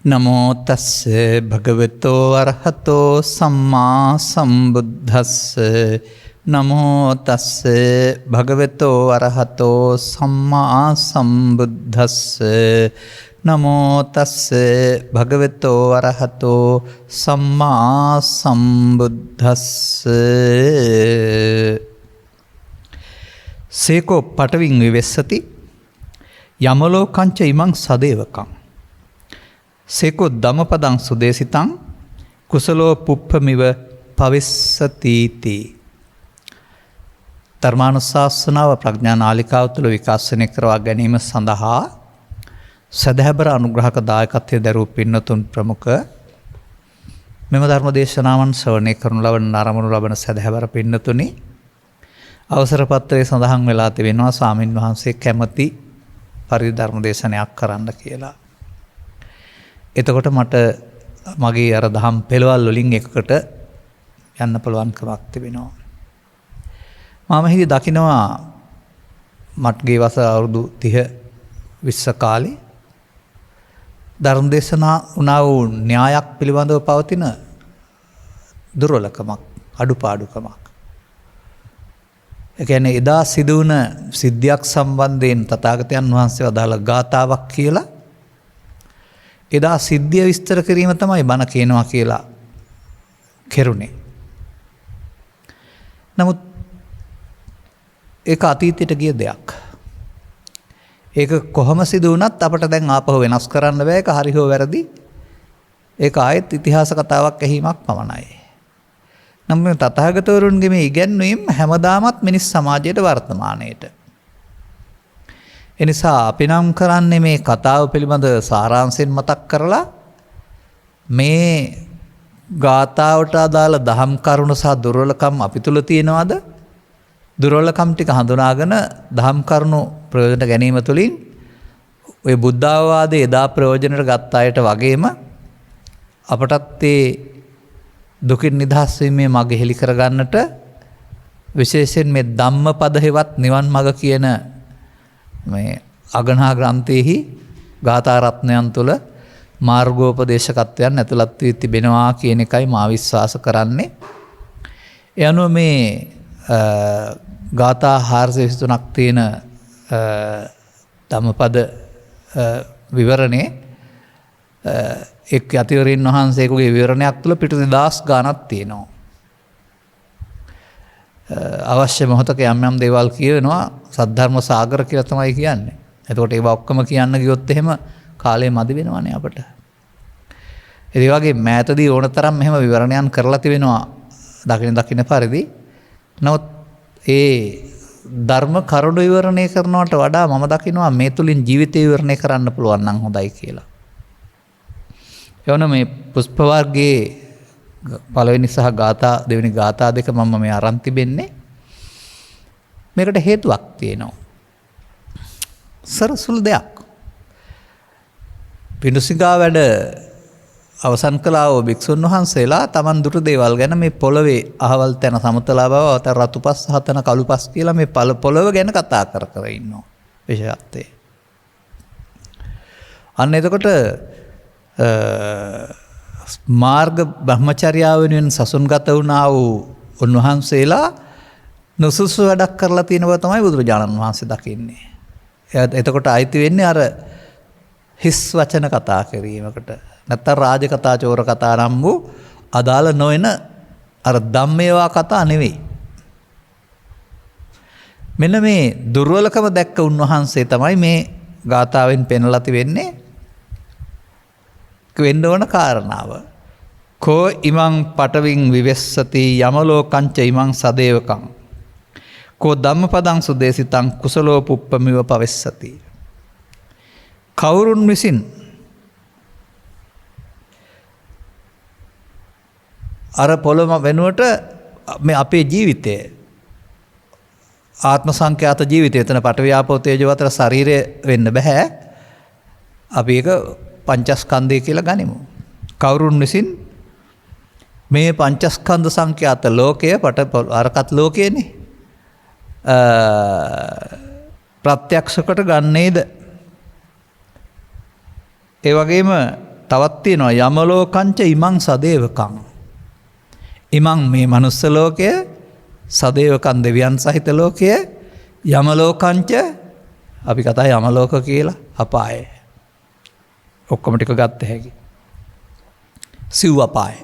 නමෝ තස්ස භගවතෝ අරහතෝ සම්මා සම්බුද්දස්ස නමෝ තස්ස භගවතෝ අරහතෝ සම්මා සම්බුද්දස්ස නමෝ තස්ස භගවතෝ අරහතෝ සම්මා සම්බුද්දස්ස සේකෝ පටවින් විවෙස්සති යමලෝකංච ඉමං සදේවකං සේකෝ ධම්මපදං සුදේසිතං කුසලෝ පුප්පමිව පවිස්සතිති. ධර්මානුශාසනාව ප්‍රඥා නාලිකාව තුළ විකාශනය කරවා ගැනීම සඳහා සදහැබර අනුග්‍රහක දායකත්වය දරූ පින්නතුන් ප්‍රමුඛ මෙම ධර්ම දේශනාවන් ශ්‍රවණය කරනු ලබන අරමුණු ලබන සදහැබර පින්නතුනි, අවසර පත්‍රයේ සඳහන් වෙලා තිබෙනවා ස්වාමින් වහන්සේ කැමති පරිදි ධර්ම දේශනයක් කරන්න කියලා. එතකොට මට මගේ අර දහම් පෙළවල් වලින් එකකට යන්න පුළුවන්කමක් තිබෙනවා. මම හිතේ දකිනවා මටගේ වසර අවුරුදු 30-20 කාලේ ධර්ම දේශනා වුණා වූ න්‍යායක් පිළිබඳව පවතින දුර්වලකමක්, අඩුපාඩුකමක්. ඒ කියන්නේ එදා සිදු වුණ සිද්ධියක් සම්බන්ධයෙන් තථාගතයන් වහන්සේ වදාළ ගාථාවක් කියලා එදා සිද්ධිය විස්තර කිරීම තමයි බණ කියනවා කියලා කෙරුණේ. නමුත් ඒක අතීතයට ගිය දෙයක්. ඒක කොහොම සිදු වුණත් අපට දැන් ආපහු වෙනස් කරන්න බෑ. ඒක හරි හෝ වැරදි. ඒක ආයෙත් ඉතිහාස කතාවක් ඇහිීමක් පමණයි. නමුත් තථාගතවරුන්ගේ මේ ඉගැන්වීම් හැමදාමත් මිනිස් සමාජයේ වර්තමානයේට. එනිසා අපි නම් කරන්නේ මේ කතාව පිළිබඳ සාරාංශයෙන් මතක් කරලා මේ ගාථාවට අදාළ දහම් කරුණු සහ දුර්වලකම් අපි තුල තියෙනවද? දුර්වලකම් ටික හඳුනාගෙන දහම් කරුණු ප්‍රයෝජන ගැනීම තුළින් ඔය බුද්ධාවාදයේ එදා ප්‍රයෝජනට ගත්ත අයට වගේම අපටත් ඒ දුකින් නිදහස් වීමේ මඟ හෙළි කරගන්නට විශේෂයෙන් මේ ධම්මපද හේවත් නිවන් මඟ කියන මේ අගනා ග්‍රන්ථයේහි ගාථා රත්නයන් තුළ මාර්ගෝපදේශකත්වයන් ඇතුළත් වී තිබෙනවා කියන එකයි මා විශ්වාස කරන්නේ. ඒ අනුව මේ ගාථා 423ක් තියෙන ධම්මපද විවරණේ එක් යතිවරින් වහන්සේගේ විවරණයක් තුළ පිටු 2000 ගානක් තියෙනවා. අවශ්‍ය මොහොතක යම් යම් දේවල් කියවෙනවා. සද්ධර්ම සාගර කියලා තමයි කියන්නේ. එතකොට ඒවා ඔක්කොම කියන්න ගියොත් එහෙම කාලය මදි වෙනවනේ අපට. ඒ වගේ මෑතදී ඕනතරම් මෙහෙම විවරණයන් කරලා තිබෙනවා දකින පරිදි. නමුත් ඒ ධර්ම කරුණු විවරණය කරනවට වඩා මම දකිනවා මේ තුලින් ජීවිතය විවරණය කරන්න පුළුවන් නම් හොඳයි කියලා. එවන මේ පුෂ්ප වර්ගයේ පළවෙනි සහ ගාථා දෙවෙනි ගාථා දෙක මම මේ අරන් තිබෙන්නේ. මේකට හේතුවක් තියෙනවා. සරසුළු දෙයක්. පිඬුසිඟා වැඩ අවසන් කළා වූ භික්ෂුන් වහන්සේලා Taman දුටු දේවල් ගැන මේ පොළවේ අහවල් තැන සමතලා බව අත රතුපස් හතන කළුපස් කියලා මේ පොළව ගැන කතා කර ඉන්නවා. විශේෂත්වයේ. අන්න එතකොට මාර්ග බ්‍රහ්මචර්යාව වෙනුවෙන් සසුන්ගත වුණා වූ උන්වහන්සේලා නුසුසු වැඩක් කරලා තියෙන බව තමයි බුදුරජාණන් වහන්සේ දකින්නේ. එතකොට අයිති වෙන්නේ අර හිස් වචන කතා කිරීමකට. නැත්නම් රාජ කතා, චෝර කතා නම් වූ අදාළ නොවන අර ධම්මේවා කතා නෙවෙයි. මෙන්න මේ දුර්වලකම දැක්ක උන්වහන්සේ තමයි මේ ගාථාවෙන් පෙන්වලා තිබෙන්නේ. වෙන්න ඕන කාරණාව. කෝ ඉමං පටවින් විවෙස්සති යමලෝකංච ඉමං සදේවකං කෝ ධම්මපදං සුදේසිතං කුසලෝ පුප්පමිව පවෙස්සති. කවුරුන් විසින් අර පොළොම වෙනුවට මේ අපේ ජීවිතය ආත්ම සංඛ්‍යාත ජීවිතය, එතන පඨවි ආපෝ තේජෝ අතර ශරීරය වෙන්න බෑ. අපි ඒක පංචස්කන්ධය කියලා ගනිමු. කවුරුන් විසින් මේ පංචස්කන්ධ සංඛ්‍යාත ලෝකය අරකත් ලෝකයනේ ප්‍රත්‍යක්ෂ කොට ගන්නේද? ඒ වගේම තවත් තියෙනවා යමලෝකංච ඉමං සදේවකං. ඉමං මේ මනුස්ස ලෝකය, සදේවකං දෙවියන් සහිත ලෝකය, යමලෝකංච අපි කතා යමලෝක කියලා අපාය. ඔක්කොම ටික ගත්ත හැකි. සිව් අපාය.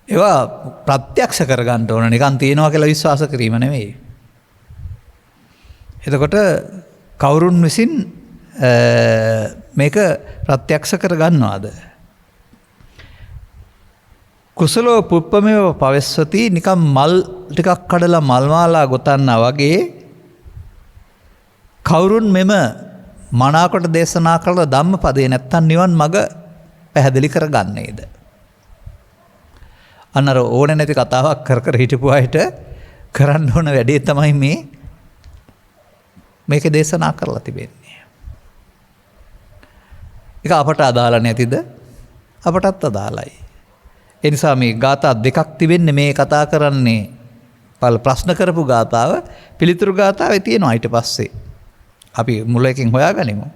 ඒවා ප්‍රත්‍යක්ෂ කරගන්න ඕන, නිකන් තියෙනවා කියලා විශ්වාස කිරීම නෙවෙයි. එතකොට කවුරුන් විසින් මේක ප්‍රත්‍යක්ෂ කරගන්නවාද? කුසලෝ පුප්පමේව පවෙස්සති, නිකම් මල් ටිකක් කඩලා මල් මාලා ගොතන්නා වගේ කවුරුන් මෙම මනාකොට දේශනා කළ ධම්මපදේ නැත්තම් නිවන් මඟ පැහැදිලි කරගන්නේද? අන්නර ඕනේ නැති කතාවක් කර කර හිටපු අයට කරන්න ඕන වැඩේ තමයි මේක දේශනා කරලා තිබෙන්නේ. ඒක අපට අදාළ නැතිද? අපටත් අදාළයි. ඒ නිසා මේ ගාථා දෙකක් තිබෙන්නේ. මේ කතා කරන්නේ ප්‍රශ්න කරපු ගාථාව, පිළිතුරු ගාථාවේ තියෙනවා ඊට පස්සේ. අපි මුලකින් හොයාගනිමු.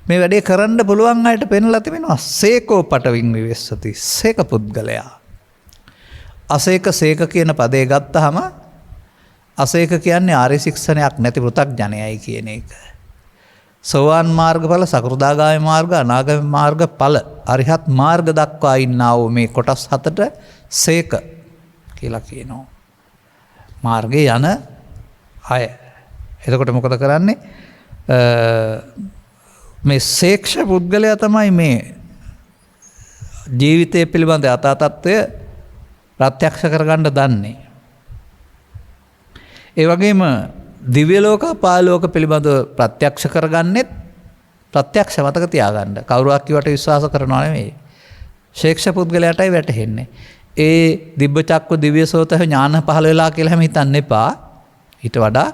මේ වැඩේ කරන්න පුළුවන් අයට පෙන්ලා තිබෙනවා සේකෝ පටවින් විවෙස්සති, සේක පුද්ගලයා. අසේක සේක කියන පදේ ගත්තාම අසේක කියන්නේ ආර්ය ශික්ෂණයක් නැති පෘථග්ජනයයි කියන එක. සෝවාන් මාර්ගඵල, සකෘදාගාමී මාර්ග, අනාගාමී මාර්ග ඵල, අරිහත් මාර්ග දක්වා ඉන්නා වූ මේ කොටස් හතට සේක කියලා කියනවා. මාර්ගේ යන අය. එතකොට මොකද කරන්නේ? මේ සේක්ෂ පුද්ගලයා තමයි මේ ජීවිතය පිළිබඳ යථා තත්ත්වය ප්‍රත්‍යක්ෂ කරගන්න දන්නේ. ඒ වගේම දිව්‍ය ලෝක, පාලෝක පිළිබඳව ප්‍රත්‍යක්ෂ කරගන්නෙත් ප්‍රත්‍යක්ෂ මතක තියාගන්න. කවුරුවක් කිව්වට විශ්වාස කරනවා නෙමෙයි. ශේක්ෂ පුද්ගලයාටයි වැටහෙන්නේ. ඒ දිබ්බ චක්ක දිව්‍ය සෝත ඥාන පහළ වෙලා කියලා හැම හිතන්න එපා. ඊට වඩා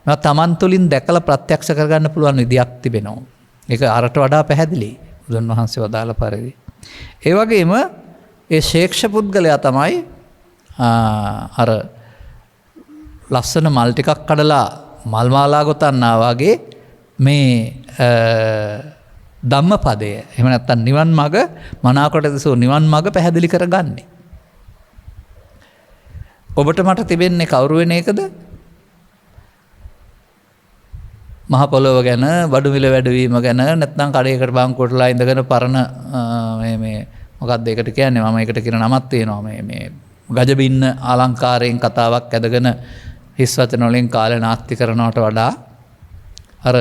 මම Taman තුලින් දැකලා ප්‍රත්‍යක්ෂ කරගන්න පුළුවන් විදියක් තිබෙනවා. ඒක අරට වඩා පැහැදිලි. බුදුන් වහන්සේ වදාළ පරිදි. ඒ වගේම ඒ ශේක්ෂ පුද්ගලයා තමයි අර ලස්සන මල් ටිකක් කඩලා මල් මාලා ගොතන්නා වගේ මේ ධම්මපදය, එහෙම නැත්නම් නිවන් මඟ, මනාකොට දසෝ නිවන් මඟ පැහැදිලි කරගන්නේ. ඔබට මට තිබෙන්නේ කවුරු වෙන එකද? මහ පොළොව ගැන, බඩු මිල වැඩිවීම ගැන, නැත්නම් කඩේකට බංකොටලා ඉඳගෙන පරණ මේ මොකක්ද ඒකට කියන්නේ? මම ඒකට කියන නමක් තියෙනවා. මේ ගජබින්න අලංකාරයෙන් කතාවක් ඇදගෙන හිස් වචන වලින් කාලේ නාස්ති කරනවට වඩා අර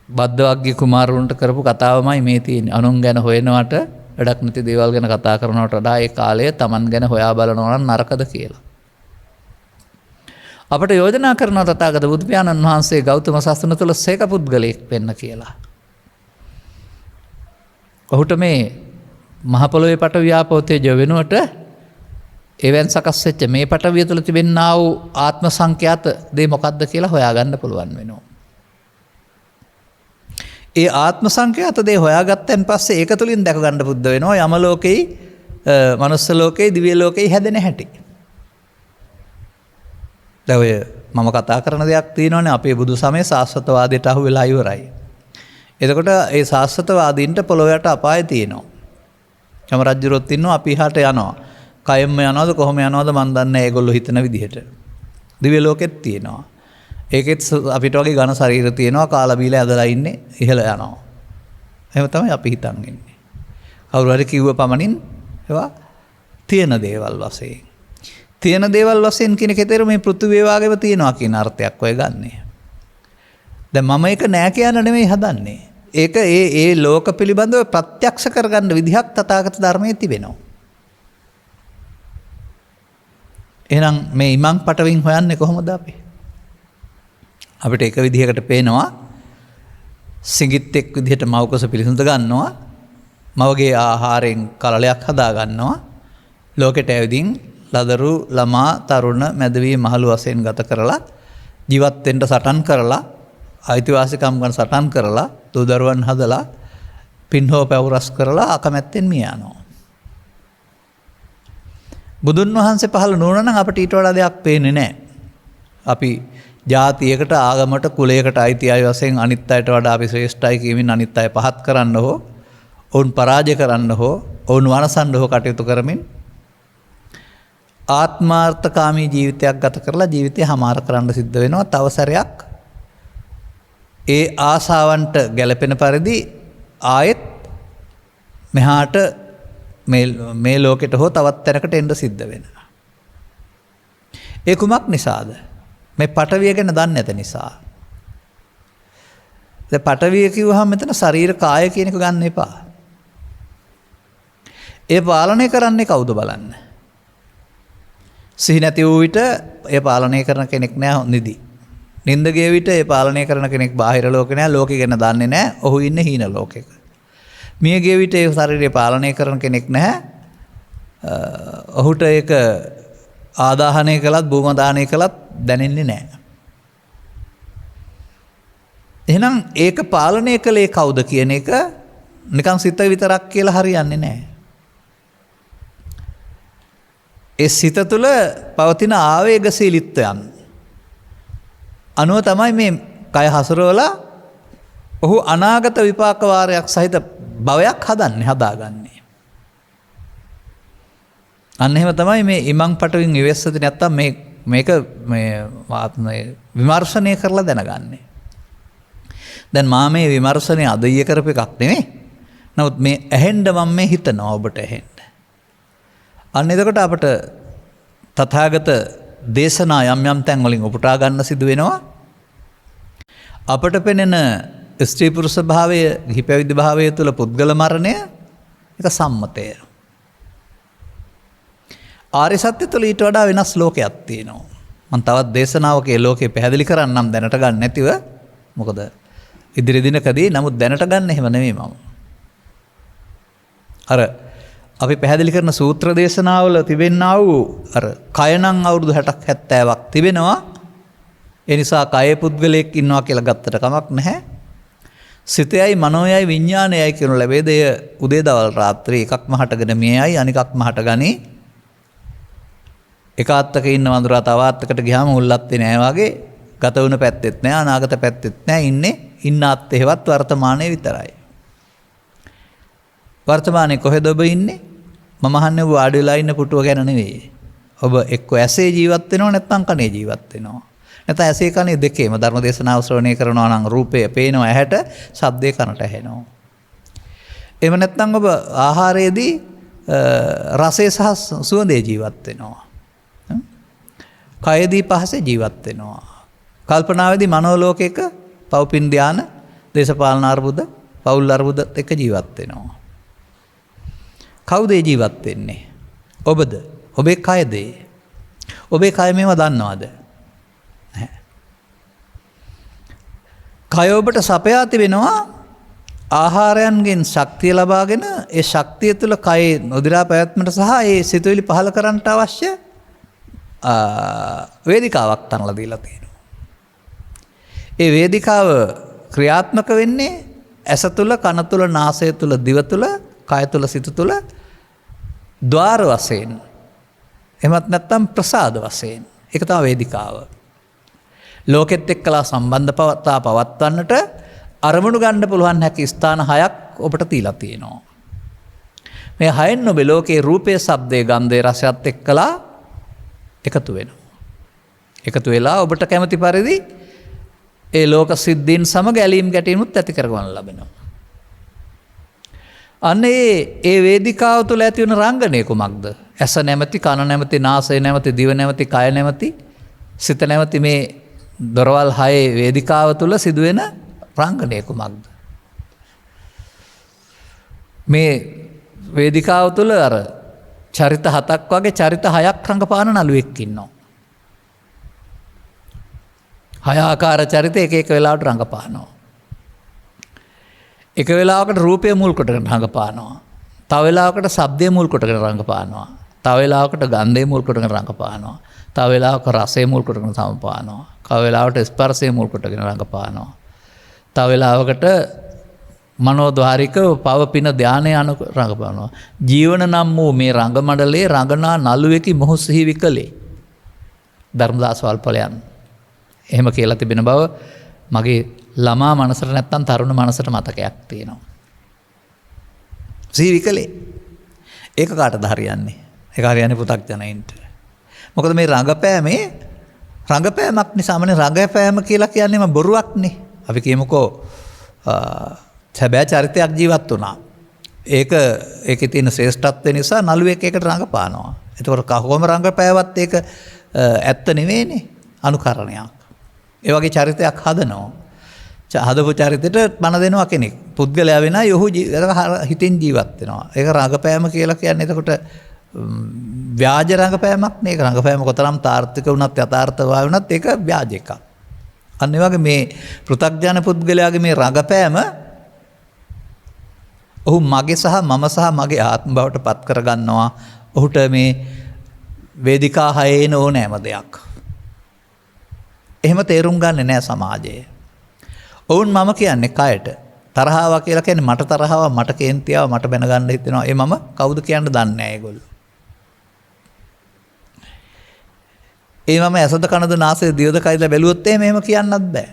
බද්දවග්ගී කුමාරුන්ට කරපු කතාවමයි මේ තියෙන්නේ. අනුන් ගැන හොයනවට, වැඩක් නැති දේවල් ගැන කතා කරනවට වඩා ඒ කාලය Taman ගැන හොයා බලනවා නම් නරකද කියලා. අපට යෝජනා කරන තථාගත බුදු පියාණන් වහන්සේ ගෞතම සසුන තුළ සේක පුද්ගලයෙක් වෙන්න කියලා. ඔහුට මේ මහ පොළොවේ පටවිය ආපෝ තේජෝ වෙනුවට එවෙන් සකස් වෙච්ච මේ පටවිය තුළ තිබෙනා වූ ආත්ම සංඛ්‍යාත දේ මොකක්ද කියලා හොයාගන්න පුළුවන් වෙනවා. ඒ ආත්ම සංඛ්‍යාත දේ හොයාගත්තන් පස්සේ ඒක තුළින් දැක ගන්න බුද්ධ වෙනවා යම ලෝකෙයි, මනුස්ස ලෝකෙයි, දිව්‍ය ලෝකෙයි හැදෙන හැටි. දැන් ඔය මම කතා කරන දෙයක් තියෙනවානේ, අපේ බුදු සමය සාස්වතවාදයට අහු වෙලා ඉවරයි. එතකොට ඒ සාස්වතවාදීන්ට පොළොව යට අපාය තියෙනවා. යම රජුරොත් ඉන්නවා, අපි හාට යනවා. කයෙන්ම යනවද කොහොම යනවද මන් දන්නේ නැහැ ඒගොල්ලෝ හිතන විදිහට. දිව්‍ය ලෝකෙත් තියෙනවා. ඒකෙත් අපිට වගේ ඝන ශරීර තියෙනවා, කාලා බීලා ඇදලා ඉන්නේ, ඉහළ යනවා. එහෙම තමයි අපි හිතන් ඉන්නේ. කවුරු හරි කිව්ව පමණින් ඒවා තියෙන දේවල් වශයෙන්. තියෙන දේවල් වශයෙන් කියන කතර මේ පෘථිවිය වාගේම තියෙනවා කියන අර්ථයක් ඔය ගන්නෙ. දැන් මම ඒක නෑ කියන නෙමෙයි හදන්නේ. ඒක ඒ ලෝක පිළිබඳව ප්‍රත්‍යක්ෂ කරගන්න විදිහක් තථාගත ධර්මයේ තිබෙනවා. එහෙනම් මේ ඉමං පටවින් හොයන්නේ කොහොමද අපි? අපිට එක විදිහකට පේනවා සිඟිත්තෙක් විදිහට මව්කුස පිළිසඳ ගන්නවා, මවගේ ආහාරයෙන් කලලයක් හදා ගන්නවා, ලෝකෙට ඇවිදින් ලදරු ළමා තරුණ මැදවී මහලු වශයෙන් ගත කරලා ජීවත් වෙන්න සටන් කරලා අයිතිවාසිකම් ගන්න සටන් කරලා දූදරුවන් හදලා පින් හෝ පැවුරස් කරලා අකමැත්තෙන් මිය යනවා. බුදුන් වහන්සේ පහළ නොවන නම් අපිට ඊට වඩා දෙයක් පේන්නේ නැහැ. අපි ජාතියකට, ආගමකට, කුලයකට අයිති අය වශයෙන් අනිත් අයට වඩා අපි ශ්‍රේෂ්ඨයි කියමින් අනිත් අය පහත් කරන්න හෝ ඔවුන් පරාජය කරන්න හෝ ඔවුන් වනසන්න හෝ කටයුතු කරමින් ආත්මාර්ථකාමී ජීවිතයක් ගත කරලා ජීවිතය හමාර කරන්න සිද්ධ වෙනවා. තව සැරයක් ඒ ආසාවන්ට ගැලපෙන පරිදි ආයෙත් මෙහාට මේ ලෝකෙට හෝ තවත් තැනකට එන්න සිද්ධ වෙනවා. ඒ කුමක් නිසාද? මේ පටවිය ගැන දන්නේ නැත නිසා. දැන් පටවිය කිව්වහම මෙතන ශරීර කාය කියන එක ගන්න එපා. ඒ පාලනය කරන්නේ කවුද බලන්න. සිහි නැති වූ විට ඒ පාලනය කරන කෙනෙක් නෑ නිදි. නින්ද ගිය විට ඒ පාලනය කරන කෙනෙක් බාහිර ලෝකේ නෑ, ලෝකෙ ගැන දන්නේ නෑ. ඔහු ඉන්නේ හීන ලෝකෙක. මිය ගිය විට ඒ ශරීරය පාලනය කරන කෙනෙක් නැහැ. ඔහුට ඒක ආදාහනය කළත් භූමදානය කළත් දැනෙන්නේ නැහැ. එහෙනම් ඒක පාලනය කළේ කවුද කියන එක නිකන් සිත විතරක් කියලා හරියන්නේ නැහැ. ඒ සිත තුළ පවතින ආවේගශීලීත්වයන් අනුව තමයි මේ කය හසුරවලා ඔහු අනාගත විපාක වාරයක් සහිත භවයක් හදාගන්නේ. අන්න එහෙම තමයි මේ ඉමං පටවින් විවස්සති නැත්තම් මේක විමර්ශනය කරලා දැනගන්නේ. දැන් මා මේ විමර්ශනය අද ඊයේ කරපු එකක් නෙමෙයි. නමුත් මේ ඇහෙන්න මම මේ හිතනවා ඔබට ඇහෙන්න. අන්න එතකොට අපට තථාගත දේශනා යම් තැන් වලින් උපුටා ගන්න සිදු වෙනවා. අපට පෙනෙන ස්ත්‍රී පුරුෂ භාවය, ගිහි පැවිදි භාවය තුළ පුද්ගල මරණය එක සම්මතය. ආර්ය සත්‍ය තුළ ඊට වඩා වෙනස් ලෝකයක් තියෙනවා. මම තවත් දේශනාවක ඒ ලෝකේ පැහැදිලි කරන්නම් දැනට ගන්න නැතිව. මොකද ඉදිරි දිනකදී නමුත් දැනට ගන්න එහෙම නෙමෙයි මම. අර අපි පැහැදිලි කරන සූත්‍ර දේශනාවල තිබෙනා වූ අර කයනම් අවුරුදු 60ක් 70ක් තිබෙනවා. ඒ නිසා කයේ පුද්ගලයෙක් ඉන්නවා කියලා ගත්තට කමක් නැහැ. සිතයයි මනෝයයි විඥානයයි කියන ලැබෙද උදේ දවල් රාත්‍රී එකක්ම හටගෙන මියයි අනිකක්ම හටගනි. එක අත්තක ඉන්න වඳුරා තව අත්තකට ගියාම උල්ලත්තේ නෑ වගේ ගත වුණ පැත්තෙත් නෑ අනාගත පැත්තෙත් නෑ ඉන්න අත්තේවත් වර්තමානයේ විතරයි. වර්තමානයේ කොහෙද ඔබ ඉන්නේ? මම අහන්නේ ඔබ වාඩි වෙලා ඉන්න පුටුව ගැන නෙවෙයි. ඔබ එක්ක ඇසේ ජීවත් වෙනව නැත්නම් කනේ ජීවත් වෙනවා. නැත්නම් ඇසේ කනේ දෙකේම ධර්ම දේශනාව ශ්‍රවණය කරනවා නම් රූපය පේනවා ඇහැට, ශබ්දේ කනට ඇහෙනවා. එහෙම නැත්නම් ඔබ ආහාරයේදී රසය සහ සුවඳේ ජීවත් වෙනවා. කයදී පහසේ ජීවත් වෙනවා. කල්පනාවේදී මනෝලෝකයක පව්පින් ධාන, දේශපාලන අර්බුද, පෞල් අර්බුද එක ජීවත් වෙනවා. කවුද ජීවත් වෙන්නේ? ඔබද? ඔබේ කයද? ඔබේ කය මේව දන්නවද? කය ඔබට සපයා තිබෙනවා ආහාරයන්ගෙන් ශක්තිය ලබාගෙන ඒ ශක්තිය තුළ කයේ නොදිරා පැවැත්මට සහ ඒ සිතුවිලි පහළ කරන්නට අවශ්‍ය වේදිකාවක් තනලා දීලා තියෙනවා. ඒ වේදිකාව ක්‍රියාත්මක වෙන්නේ ඇස තුළ, කන තුළ, නාසය තුළ, දිව තුළ, කය තුළ, සිත තුළ ద్వාර වශයෙන්. එහෙමත් නැත්නම් ප්‍රසාද වශයෙන්. ඒක තමයි වේදිකාව. ලෝකෙත් එක්කලා සම්බන්ධතා පවත්වන්නට අරමුණු ගන්න පුළුවන් හැකි ස්ථාන 6ක් ඔබට තියලා තියෙනවා. මේ 6න් ඔබ ලෝකේ රූපේ, ශබ්දේ, ගන්ධේ, රසයත් එක්කලා එකතු වෙනවා. එකතු වෙලා ඔබට කැමති පරිදි ඒ ලෝක සිද්ධීන් සමග ඇලීම් ගැටීමුත් ඇති කරගන්න ලැබෙනවා. අන්න ඒ වේදිකාව තුළ ඇති වෙන රංගනය කුමක්ද? ඇස නැමැති, කන නැමැති, නාසය නැමැති, දිව නැමැති, කය නැමැති, සිත නැමැති මේ දොරවල් 6 වේදිකාව තුළ සිදුවෙන රංගනය කුමක්ද? මේ වේදිකාව තුළ අර චරිත 7ක් වගේ චරිත 6ක් රඟපාන නළුවෙක් ඉන්නවා. 6 ආකාර චරිත එක වෙලාවට රඟපානවා. එක වෙලාවකට රූපය මුල් කොටගෙන රඟපානවා. තව වෙලාවකට ශබ්දය මුල් කොටගෙන රඟපානවා. තව වෙලාවකට ගන්ධය මුල් කොටගෙන රඟපානවා. තව වෙලාවක රසය මුල් කොටගෙන රඟපානවා. තව වෙලාවකට ස්පර්ශය මුල් කොටගෙන රඟපානවා. තව වෙලාවකට මනෝද්වාරික පව පින ධානය අනු රඟපානවා. ජීවන නම් වූ මේ රංග මණ්ඩලයේ රංගනා නළුවෙකි මොහු සිහි විකලේ. ධර්මදාස වල්පලයන් එහෙම කියලා තිබෙන බව මගේ ළමා මනසට නැත්තම් තරුණ මනසට මතකයක් තියෙනවා. සීවි කළේ. ඒක කාටද හරියන්නේ? ඒක හරියන්නේ පු탁ජනයින්ට. මොකද මේ රංගපෑමක් නිසාමනේ රංගපෑම කියලා කියන්නේම බොරුවක්නේ. අපි කියමුකෝ සැබෑ චරිතයක් ජීවත් වුණා. ඒකේ තියෙන ශ්‍රේෂ්ඨත්වය නිසා නළුවෙක් ඒකට රංගපානවා. එතකොට කොහොම රංගපෑවත් ඒක ඇත්ත නෙවෙයිනේ අනුකරණයක්. ඒ වගේ චරිතයක් හදනවා. හදපු චරිතෙට පණ දෙනවා කෙනෙක්. පුද්ගලයා වෙනයි ඔහු හිතින් ජීවත් වෙනවා. ඒක රංගපෑම කියලා කියන්නේ එතකොට ව්‍යාජ රංගපෑමක් නේ. ඒක රංගපෑම කොතරම් තාර්කික වුණත් යථාර්ථවාදී වුණත් ඒක ව්‍යාජ එකක්. අන්න ඒ වගේ මේ පෘථග්ජන පුද්ගලයාගේ මේ රංගපෑම ඔහු මගේ සහ මම සහ මගේ ආත්ම බවට පත් කරගන්නවා. ඔහුට මේ වේදිකා හයේ ඕනෑම දෙයක්. එහෙම තේරුම් ගන්නේ නැහැ සමාජයේ. ඔවුන් මම කියන්නේ කයට. තරහව කියලා කියන්නේ මට තරහව, මට කේන්තියව, මට බැන ගන්න හිතෙනවා. ඒ මම කවුද කියන්න දන්නේ නැහැ ඒගොල්ලෝ. ඒ මම ඇසද කනද නාසය දිවද කයද බැලුවොත් එහෙම කියන්නත් බෑ.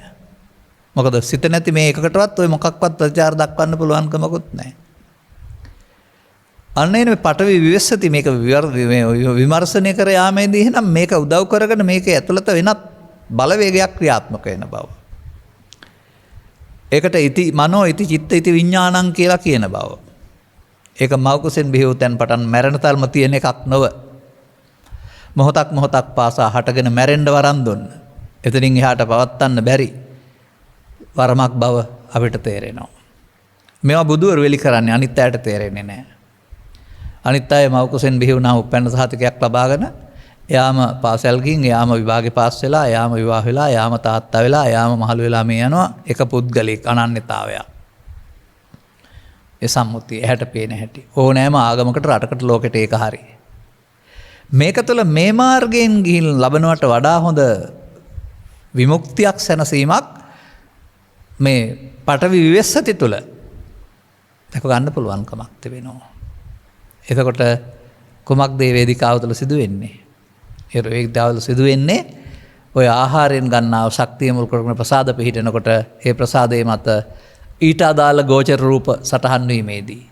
මොකද සිත නැති මේ එකකටවත් ඔය මොකක්වත් ප්‍රචාර දක්වන්න පුළුවන් කමකුත් නැහැ. අන්න එනේ පටවි විවස්සති මේක විමර්ශනය කර යාමේදී එහෙනම් මේක උදව් කරගෙන මේක ඇතුළත වෙනත් බලවේගයක් ක්‍රියාත්මක වෙන බව. ඒකට ඉති මනෝ ඉති චිත්ත ඉති විඥානං කියලා කියන බව. ඒක මෞකසෙන් බිහිව තැන් පටන් මැරෙන තරම තියෙන එකක් නොව. මොහොතක් පාසා හටගෙන මැරෙන්න වරන් දුන්න. එතනින් එහාට පවත්වන්න බැරි වරමක් බව අපිට තේරෙනවා. මේවා බුදුවරු වෙලි කරන්නේ අනිත් අයට තේරෙන්නේ නැහැ. අනිත් අය මෞකසෙන් බිහි වුණාම උපැන්න සහතිකයක් ලබාගෙන එයාම පාසල් ගින් එයාම විභාගේ පාස් වෙලා එයාම විවාහ වෙලා එයාම තාත්තා වෙලා එයාම මහලු වෙලා මේ යනවා එක පුද්ගලෙක් අනන්‍යතාවයක්. ඒ සම්මුතිය ඇහැට පේන හැටි. ඕනෑම ආගමකට රටකට ලෝකෙට ඒක හරි. මේක තුළ මේ මාර්ගයෙන් ගිහින් ලබනවට වඩා හොඳ විමුක්තියක් සැනසීමක් මේ පටවි විවස්සති තුළ දැක ගන්න පුළුවන්කමක් තිබෙනවා. එතකොට කුමක්ද මේ වේදිකාව තුළ සිදු වෙන්නේ? ඒ වේදිකාව සිදු වෙන්නේ ඔය ආහාරයෙන් ගන්නා ශක්තිය මුල් කරගෙන ප්‍රසාද පිහිටනකොට ඒ ප්‍රසාදයේ මත ඊට අදාළ ගෝචර රූප සටහන් වීමේදී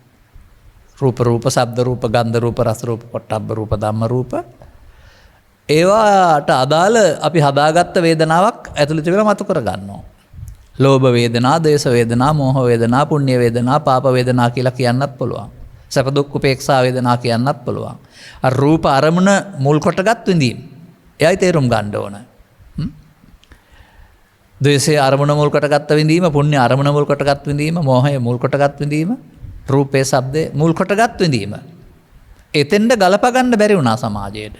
රූප ශබ්ද රූප ගන්ධ රූප රස රූප පොට්ටබ්බ රූප ධම්ම රූප ඒවාට අදාළ අපි හදාගත්ත වේදනාවක් ඇතුළත වෙලා මතු කර ගන්නවා. ලෝභ වේදනා, දේශ වේදනා, මෝහ වේදනා, පුණ්‍ය වේදනා, පාප වේදනා කියලා කියන්නත් පුළුවන්. සැප දුක් උපේක්ෂා වේදනා කියන්නත් පුළුවන්. අර රූප අරමුණ මුල් කොටගත් විඳීම. එයයි තේරුම් ගන්න ඕන. ද්වේෂයේ අරමුණ මුල් කොටගත් විඳීම, පුණ්‍ය අරමුණ මුල් කොටගත් විඳීම, මෝහය මුල් කොටගත් විඳීම, රූපේ ශබ්දේ මුල් කොටගත් විඳීම. එතෙන්ද ගලප ගන්න බැරි වුණා සමාජයට.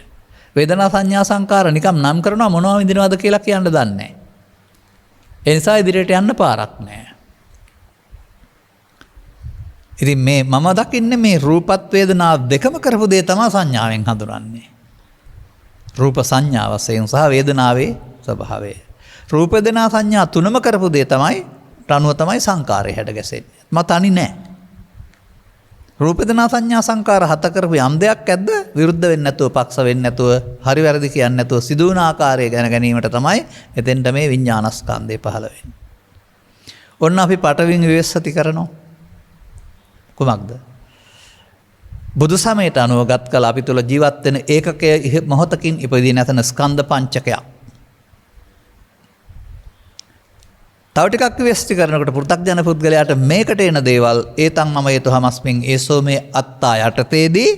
වේදනා සංඥා සංකාර නිකම් නම් කරනවා මොනවා විඳිනවද කියලා කියන්න දන්නේ නැහැ. ඒ නිසා ඉදිරියට යන්න පාරක් නැහැ. ඉතින් මේ මම දකින්නේ මේ රූපත් වේදනා දෙකම කරපු දේ තමයි සංඥාවෙන් හඳුනන්නේ. රූප සංඥා වශයෙන් සහ වේදනාවේ ස්වභාවය. රූප වේදනා සංඥා තුනම කරපු දේ තමයි රණුව තමයි සංකාරය හැඩ ගැසෙන්නේ. මම තනි නෑ. රූප වේදනා සංඥා සංකාර හත කරපු යම් දෙයක් ඇද්ද විරුද්ධ වෙන්නේ නැතුව පක්ෂ වෙන්නේ නැතුව හරි වැරදි කියන්නේ නැතුව සිදුවන ආකාරය ගැන ගැනීමට තමයි එතෙන්ට මේ විඥානස්කන්ධය පහළ වෙන්නේ. ඔන්න අපි පටවින් විවස්සති කරනවා. කුමක්ද? බුදු සමයට අනුවගත් කළ අපි තුළ ජීවත් වෙන ඒකකයේ මොහොතකින් ඉපදී නැතන ස්කන්ධ පංචකයක්. තව ටිකක් විශ්ලේෂණය කරනකොට පෘථග්ජන පුද්ගලයාට මේකට එන දේවල් ඒතන් මම යතහමස්මින් ඒසෝ මේ අත්තා යටතේදී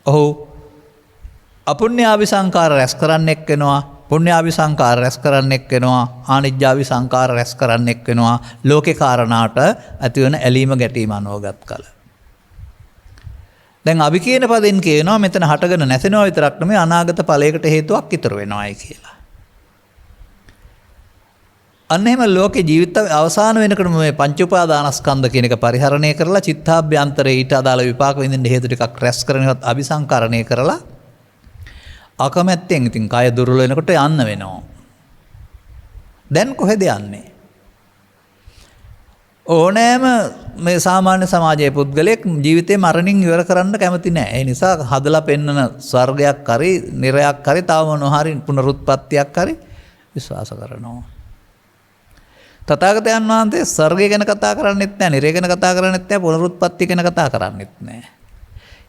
ඔහු අපුණ්‍යාවි සංකාර රැස් කරන්නෙක් වෙනවා, පුණ්‍යාවි සංකාර රැස් කරන්නෙක් වෙනවා, ආනිජ්ජාවි සංකාර රැස් කරන්නෙක් වෙනවා. ලෝකේ කාරණාට ඇතිවන ඇලීම ගැටීම අනුවගත් කල. දැන් අපි කියන පදෙන් කියනවා මෙතන හටගෙන නැසෙනවා විතරක් නෙමෙයි අනාගත ඵලයකට හේතුවක් ඉතුරු වෙනවායි කියලා. අන්න එහෙම ලෝකේ ජීවිත අවසාන වෙනකොට මේ පංච උපාදානස්කන්ධ කියන එක පරිහරණය කරලා චිත්තාභ්‍යන්තරේ ඊට අදාළ විපාක විඳින්න හේතු ටිකක් රැස් කරනවත් අபிසංකරණය කරලා අකමැත්තෙන් ඉතින් කය දුර්වල වෙනකොට යන්න වෙනවා. දැන් කොහෙද යන්නේ? ඕනෑම මේ සාමාන්‍ය සමාජයේ පුද්ගලයෙක් ජීවිතේ මරණින් ඉවර කරන්න කැමති නැහැ. ඒ නිසා හදලා පෙන්නන ස්වර්ගයක් හරි, නිරයක් හරි, තව මොනවා හරි පුනරුත්පත්තියක් හරි විශ්වාස කරනවා. තථාගතයන් වහන්සේ ස්වර්ගය ගැන කතා කරන්නෙත් නැහැ, නිරය ගැන කතා කරන්නෙත් නැහැ, පුනරුත්පත්ති ගැන කතා කරන්නෙත් නැහැ.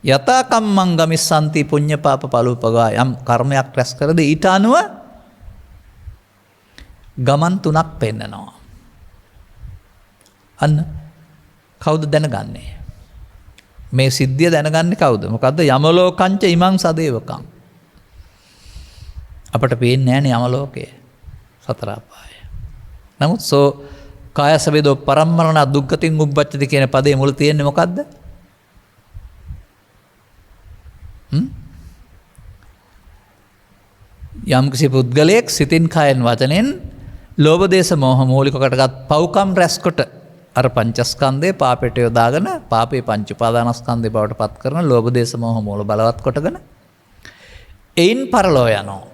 යතා කම්මං ගමිස්සanti පුඤ්ඤ පාප පලූපගා යම් කර්මයක් රැස් කරද ඊට අනුව ගමන් තුනක් පෙන්නනවා. අන්න කවුද දැනගන්නේ? මේ සිද්ධිය දැනගන්නේ කවුද? මොකද්ද? යමලෝකංච ඉමං සදේවකං. අපට පේන්නේ නැහැ නේ යමලෝකය. සතර අපාය. නමුත් සෝ කායස වේදෝ පරම්මරණ දුක්ඛතින් උබ්බච්චති කියන පදේ මුල තියෙන්නේ මොකද්ද? යම් කිසි පුද්ගලයෙක් සිතින් කයෙන් වචනෙන් ලෝභ දේශ මොහ මූලික කොටගත් පව්කම් රැස්කොට අර පංචස්කන්ධේ පාපයට යොදාගෙන පාපේ පංච උපාදානස්කන්ධේ බවට පත් කරන ලෝභ දේශ මොහ මූල බලවත් කොටගෙන එයින් පරලෝ යනවා.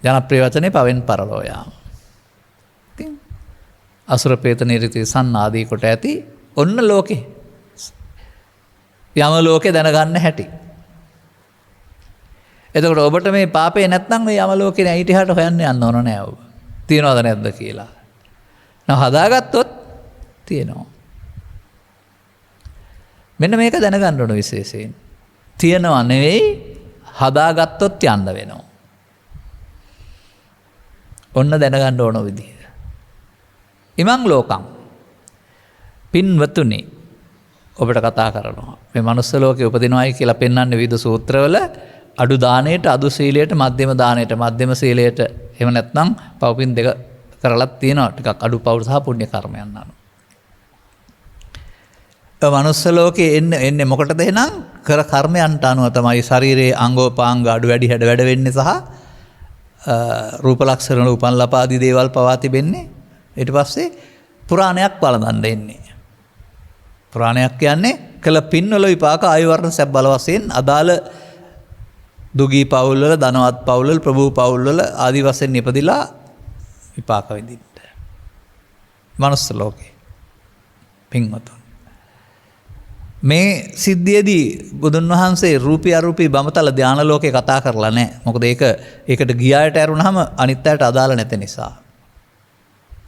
ජනප්‍රිය වචනේ පවෙන් පරලෝ යාම. ඉතින් අසුර ප්‍රේත නිරිති සන්නාදී කොට ඇති ඔන්න ලෝකේ යම ලෝකේ දැනගන්න හැටි. එතකොට ඔබට මේ පාපේ නැත්නම් මේ යම ලෝකේ නෑ ඊට එහාට හොයන්න යන්න ඕන නෑ ඔබ. තියනවද නැද්ද කියලා. නම් හදාගත්තොත් තියෙනවා. මෙන්න මේක දැනගන්න ඕන විශේෂයෙන්. තියනවා නෙවෙයි හදාගත්තොත් යන්න වෙනවා. ඔන්න දැනගන්න ඕන විදිහ. ඉමං ලෝකං පින්වතුනි ඔබට කතා කරනවා. මේ මනුස්ස ලෝකේ උපදිනවයි කියලා පෙන්වන්නේ විවිධ සූත්‍රවල අඩු දාණයට, අඩු සීලයට, මධ්‍යම දාණයට, මධ්‍යම සීලයට එහෙම නැත්නම් පව්පින් දෙක කරලත් තියෙනවා. ටිකක් අඩු පව් සහ පුණ්‍ය කර්මයන් අනුව. ඒ මනුස්ස ලෝකේ එන්නේ මොකටද එහෙනම්? කර කර්මයන්ට අනුව තමයි ශරීරයේ අංගෝපාංග අඩු වැඩි හැඩ වැඩ වෙන්නේ සහ රූප ලක්ෂණ වල උපන් ලපාදී දේවල් පවා තිබෙන්නේ. ඊට පස්සේ පුරාණයක් වළඳන්න එන්නේ. පුරාණයක් කියන්නේ කළ පින්වල විපාක ආයු වර්ණ සැප බල වශයෙන් අදාළ දුගී පවුල් වල, ධනවත් පවුල් වල, ප්‍රභූ පවුල් වල ආදි වශයෙන් ඉපදිලා විපාක විඳින්න. මනුස්ස ලෝකේ පින්වතුන්. මේ සිද්ධියේදී බුදුන් වහන්සේ රූපී අරූපී බඹතල ධාන ලෝකේ කතා කරලා නැහැ. මොකද ඒකට ගියායට ඇරුණාම අනිත් අයට අදාළ නැති නිසා.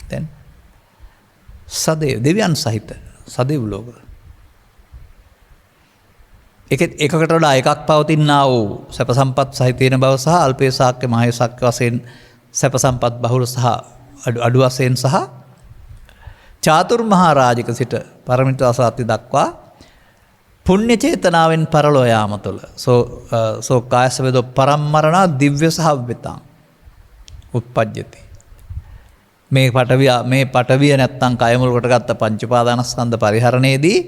දැන් සදේව දෙවියන් සහිත සදේව ලෝක. එකකට වඩා එකක් පවතිනා වූ සැප සම්පත් සහිත තියෙන බව සහ අල්පේ ශාක්‍ය මහේ ශාක්‍ය වශයෙන් සැප සම්පත් බහුල සහ අඩු වශයෙන් සහ චාතුර් මහා රාජික සිට පරමිත අසාති දක්වා පුණ්‍ය චේතනාවෙන් පරලෝ යාම තුළ සෝ කායස වේදෝ පරම්මරණ දිව්‍ය සහව්‍යතං උප්පජ්ජති. මේ පටවිය නැත්තම් කය මුල් කොටගත්ත පංච උපාදානස්කන්ධ පරිහරණයේදී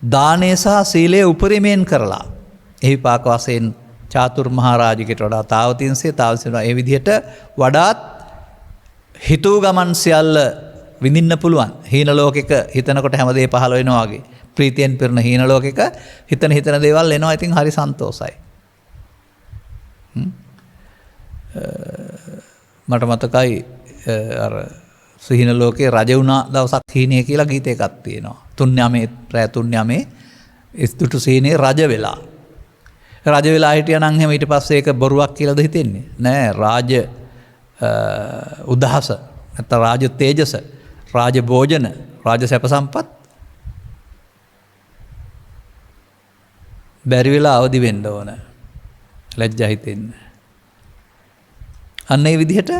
දානය සහ සීලය උපරිමයෙන් කරලා එහි පාක වශයෙන් චාතුර් මහා රාජිකයට වඩා තාවතින්සේ ඒ විදිහට වඩාත් හිතූ ගමන් සියල්ල විඳින්න පුළුවන්. හීන ලෝකෙක හිතනකොට හැමදේ පහළ වෙනවා වගේ. ප්‍රීතියෙන් පිරෙන හීන ලෝකෙක හිතන දේවල් එනවා. ඉතින් හරි සන්තෝසයි. මට මතකයි අර සිහින ලෝකේ රජ වුණා දවසක් හීනේ කියලා ගීතයක් තියෙනවා. තුන්යමේ රෑ තුන්යමේ ඉස්තුටු සීනේ රජ වෙලා. රජ වෙලා හිටියා නම් එහෙම ඊට පස්සේ ඒක බොරුවක් කියලාද හිතෙන්නේ? නෑ, රාජ උදහස නැත්නම් රාජ තේජස, රාජ භෝජන, රාජ සැප සම්පත් බැරි වෙලා අවදි වෙන්න ඕන. ලැජ්ජා හිතෙන්න. අන්න ඒ විදිහට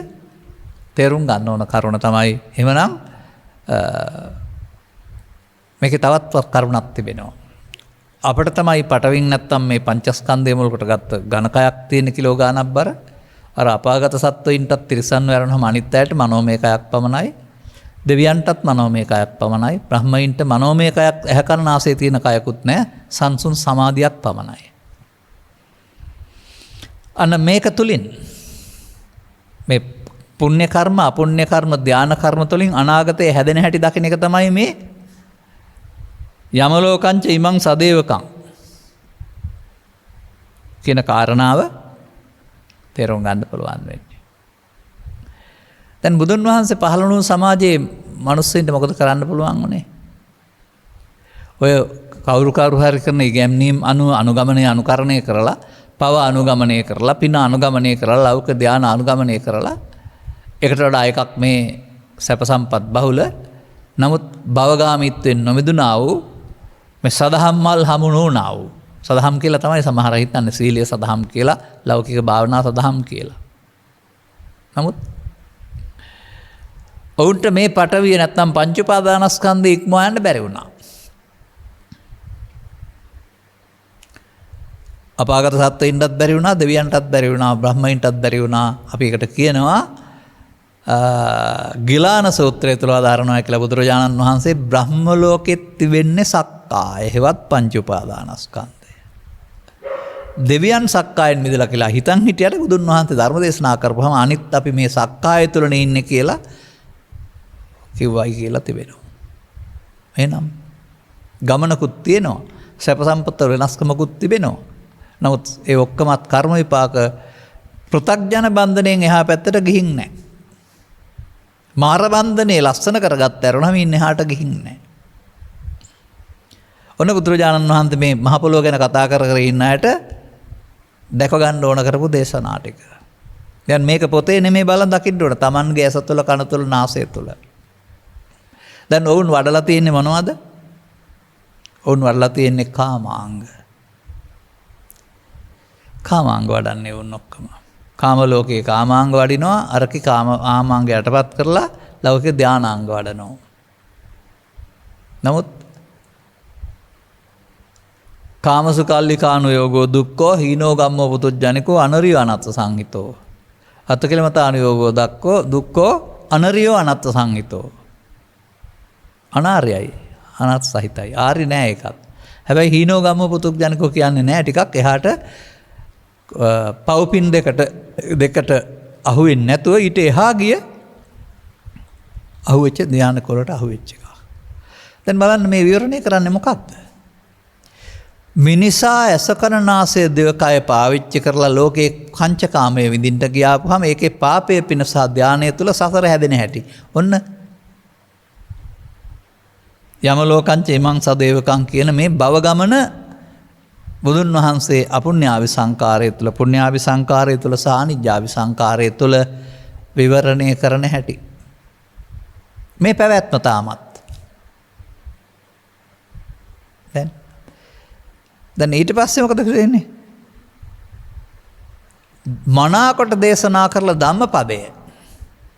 තේරුම් ගන්න ඕන කරුණ තමයි. එහෙමනම් මේකේ තවත් කරුණක් තිබෙනවා. අපිට තමයි පටවින් නැත්තම් මේ පංචස්කන්ධය මුල් කොට ගත්ත ඝනකයක් තියෙන කිලෝ ගාණක් බර. අර අපාගත සත්වයින්ටත් තිරිසන් වරනම අනිත් අයට මනෝමය කයක් පමණයි. දෙවියන්ටත් මනෝමය කයක් පමණයි. බ්‍රහ්මයින්ට මනෝමය කයක් ඇහැ කන නාසය තියෙන කයකුත් නැහැ. සංසුන් සමාධියක් පමණයි. අන්න මේක තුලින් මේ පුණ්‍ය කර්ම, අපුණ්‍ය කර්ම, ධාන කර්ම තුලින් අනාගතයේ හැදෙන හැටි දකින්න එක තමයි මේ යමලෝකංච ඉමං සදේවකං කියන කාරණාව තේරුම් ගන්න පුළුවන් වෙන්නේ. දැන් බුදුන් වහන්සේ පහළ වුණු සමාජයේ මිනිස්සුන්ට මොකද කරන්න පුළුවන් උනේ? ඔය කවුරු හරි කරන ඉගැන්වීම් අනුගමනය අනුකරණය කරලා, පව අනුගමනය කරලා, පින අනුගමනය කරලා, ලෞකික ධාන අනුගමනය කරලා එකට වඩා එකක් මේ සැප සම්පත් බහුල නමුත් භවගාමීත්වයෙන් නොමිදුණා වූ මේ සදහම් මල් හමු නොවුණා වූ සදහම් කියලා තමයි සමහර අය හිතන්නේ සීලය සදහම් කියලා ලෞකික භාවනා සදහම් කියලා. නමුත් ඔවුන්ට මේ පටවිය නැත්නම් පංච උපාදානස්කන්ධය ඉක්මවා යන්න බැරි වුණා. අපාගත සත්වයින්ටත් බැරි වුණා, දෙවියන්ටත් බැරි වුණා, බ්‍රහ්මයින්ටත් බැරි වුණා. අපි ඒකට කියනවා ගිලාන සූත්‍රය තුල ආදාරණය කියලා බුදුරජාණන් වහන්සේ බ්‍රහ්ම ලෝකෙත් තිබෙන්නේ සක්කාය හේවත් පංච උපාදානස්කන්ධය. දෙවියන් සක්කායෙන් මිදලා කියලා හිතන් හිටියට බුදුන් වහන්සේ ධර්ම දේශනා කරපුවාම අනිත් අපි මේ සක්කාය තුලනේ ඉන්නේ කියලා කිව්වයි කියලා තිබෙනවා. එහෙනම් ගමනකුත් තියෙනවා. සැප සම්පත වෙනස්කමකුත් තිබෙනවා. නමුත් ඒ ඔක්කොමත් කර්ම විපාක පෘථග්ජන බන්ධණයෙන් එහා පැත්තට ගිහින් නැහැ. මාර බන්ධනේ ලස්සන කරගත්ත ඇරුණම ඉන්නේ එහාට ගිහින් නැහැ. ඔන්න බුදුරජාණන් වහන්සේ මේ මහ පොළොව ගැන කතා කර කර ඉන්න අයට දැක ගන්න ඕන කරපු දේශනා ටික. දැන් මේක පොතේ නෙමෙයි බලන් දකින්න ඕන. Tamanගේ ඇස තුළ, කන තුළ, නාසය තුළ. දැන් ඔවුන් වඩලා තියෙන්නේ මොනවද? ඔවුන් වඩලා තියෙන්නේ කාමාංග. කාමාංග වඩන්නේ වුන් ඔක්කොම. කාම ලෝකේ කාමාංග වඩිනවා, අරකි කාම ආමාංග යටපත් කරලා ලෞකික ධානාංග වඩනවා. නමුත් කාමසුකල්ලිකානු යෝගෝ දුක්ඛෝ හීනෝ ගම්මෝ පුතුජ්ජනිකෝ අනරියෝ අනත්ත සංහිතෝ. අත්ථකිලමතානු යෝගෝ දක්ඛෝ දුක්ඛෝ අනරියෝ අනත්ත සංහිතෝ. අනාර්යයි, අනත් සහිතයි. ආර්ය නෑ ඒකත්. හැබැයි හීනෝ ගම්මෝ පුතුජ්ජනිකෝ කියන්නේ නෑ ටිකක් එහාට පව්පින් දෙකට අහුවෙන්නේ නැතුව ඊට එහා ගිය අහුවෙච්ච ධානය කොලට අහුවෙච්ච එක. දැන් බලන්න මේ විවරණය කරන්නේ මොකක්ද? මිනිසා ඇසකරනාසය දෙවකය පාවිච්චි කරලා ලෝකේ කංචකාමයේ විඳින්න ගියාපුවාම ඒකේ පාපයේ පින සහ ධානය තුල සසර හැදෙන හැටි. ඔන්න යම ලෝකංච එමං සදේවකං කියන මේ භව ගමන බුදුන් වහන්සේ අපුඤ්ඤාවි සංකාරය තුළ, පුඤ්ඤාවි සංකාරය තුළ සහ අනිජ්ජාවි සංකාරය තුළ විවරණය කරන හැටි. මේ පැවැත්ම තාමත්. දැන් ඊට පස්සේ මොකද වෙන්නේ? මනාකොට දේශනා කරලා ධම්මපදය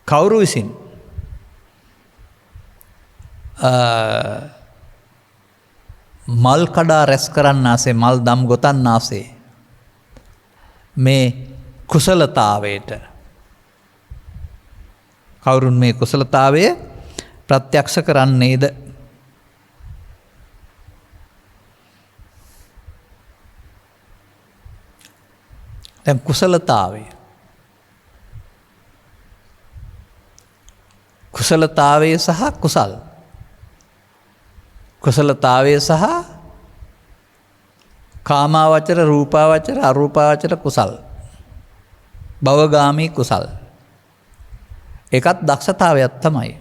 කවුරු විසින් මල් කඩා රැස් කරන්නාසේ, මල් දම් ගොතන්නාසේ මේ කුසලතාවයට කවුරුන් මේ කුසලතාවය ප්‍රත්‍යක්ෂ කරන්නේද? දැන් කුසලතාවය සහ කුසල්, කුසලතාවය සහ කාමාවචර, රූපාවචර, අරූපාවචර කුසල්, භවගාමී කුසල්. ඒකත් දක්ෂතාවයක් තමයි.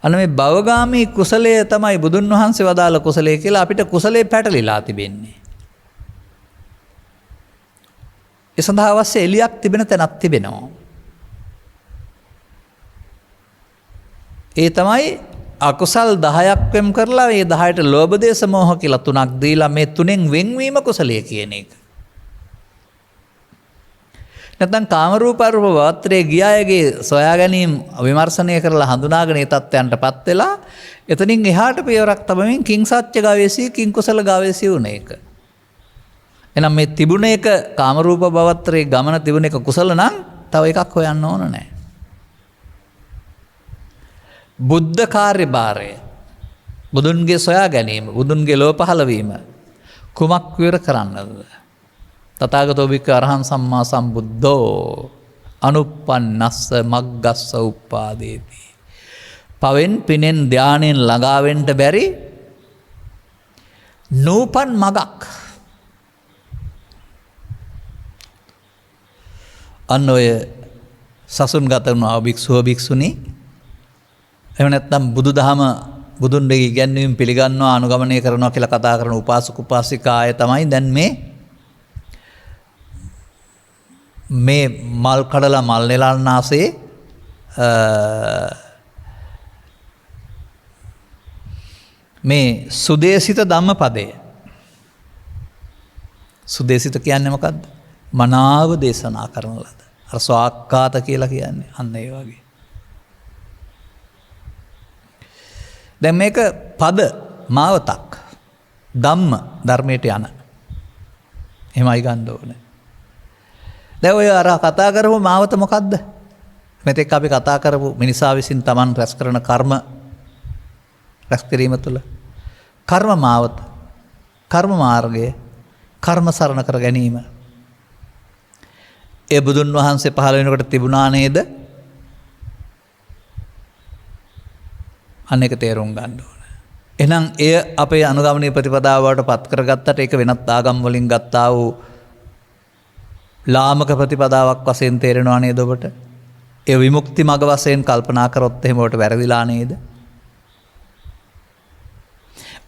අන්න මේ භවගාමී කුසලය තමයි බුදුන් වහන්සේ වදාළ කුසලය කියලා අපිට කුසලේ පැටලිලා තිබෙන්නේ. ඒ සඳහා අවශ්‍ය එළියක් තිබෙන තැනක් තිබෙනවා. ඒ තමයි අකුසල් 10ක් වෙම් කරලා මේ 10ට ලෝභ දේශ මොහ කියලා 3ක් දීලා මේ 3න් වෙන්වීම කුසලයේ කියන එක. නැත්නම් කාම රූප අරූප වාත්‍රයේ ගියායගේ සොයා ගැනීම විමර්ශනය කරලා හඳුනාගෙන ඒ තත්ත්වයන්ටපත් වෙලා එතනින් එහාට පියවරක් තබමින් කිං සත්‍ය ගාවේසී කිං කුසල ගාවේසී වුණ එක. එහෙනම් මේ තිබුණ එක කාම රූප භවත්‍රයේ ගමන තිබුණ එක කුසල නම් තව එකක් හොයන්න ඕන නැහැ. බුද්ධ කාර්යභාරය, බුදුන්ගේ සොයා ගැනීම, බුදුන්ගේ ලෝ පහළ වීම කුමක් විවර කරන්නද? තථාගතෝ භික්ඛු අරහං සම්මා සම්බුද්ධෝ අනුප්පන්නස්ස මග්ගස්ස උප්පාදේති. පවෙන් පිනෙන් ධානයෙන් ළඟා වෙන්න බැරි නූපන් මගක්. අන්න ඔය සසුන් ගත වුණා භික්ෂුව භික්ෂුණී එහෙම නැත්නම් බුදුදහම බුදුන්ගේ ඉගැන්වීම් පිළිගන්නවා අනුගමනය කරනවා කියලා කතා කරන උපාසක උපාසිකාය තමයි දැන් මේ මල් කඩලා මල් නෙලන්නාසේ මේ සුදේශිත ධම්මපදය. සුදේශිත කියන්නේ මොකද්ද? මනාව දේශනා කරන ලද. අර ස්වාක්කාත කියලා කියන්නේ අන්න ඒ වගේ. දැන් මේක පද මාවතක්. ධම්ම ධර්මයට යන. එහෙමයි ගන්න ඕනේ. දැන් ඔය අර කතා කරපු මාවත මොකද්ද? මෙතෙක් අපි කතා කරපු මිනිසා විසින් Taman රැස් කරන කර්ම රැස් කිරීම තුළ කර්ම මාවත, කර්ම මාර්ගය, කර්ම සරණ කර ගැනීම. ඒ බුදුන් වහන්සේ පහළ වෙනකොට තිබුණා නේද? අනේක තේරුම් ගන්න ඕන. එහෙනම් එය අපේ අනුගමනීය ප්‍රතිපදාව බවට පත් කරගත්තට ඒක වෙනත් ආගම් වලින් ගත්තා වූ ලාමක ප්‍රතිපදාවක් වශයෙන් තේරෙනවා නේද ඔබට? ඒ විමුක්ති මඟ වශයෙන් කල්පනා කරොත් එහෙම ඔබට වැරදිලා නේද?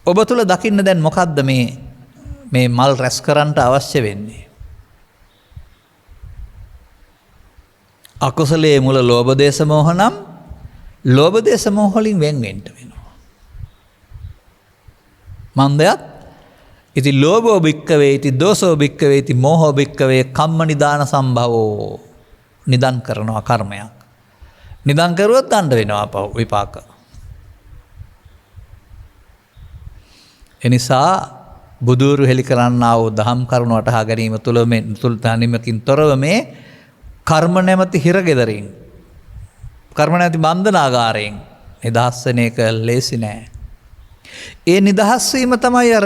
ඔබ තුල දකින්න දැන් මොකද්ද මේ මල් රැස් කරන්නට අවශ්‍ය වෙන්නේ? අකුසලයේ මුල ලෝභ දේශ මොහ නම් ලෝභ දේශ මොහ වලින් වෙන් වෙන්න වෙනවා. මන්දයත් ඉති ලෝභෝ භික්කවේ ඉති දෝසෝ භික්කවේ ඉති මෝහෝ භික්කවේ කම්ම නිදාන සම්භවෝ. නිදන් කරනවා කර්මයක්. නිදන් කරුවොත් දණ්ඩ වෙනවා විපාක. එනිසා බුදුරු හෙළි කරන්නා වූ දහම් කරුණු වටහා ගැනීම තුළ මේ තුල්තනිමකින් තොරව මේ කර්ම නැමැති හිරගෙදරින් කර්ම නැති බන්ධනාගාරයෙන් නිදහස් වෙන එක ලේසි නෑ. ඒ නිදහස් වීම තමයි අර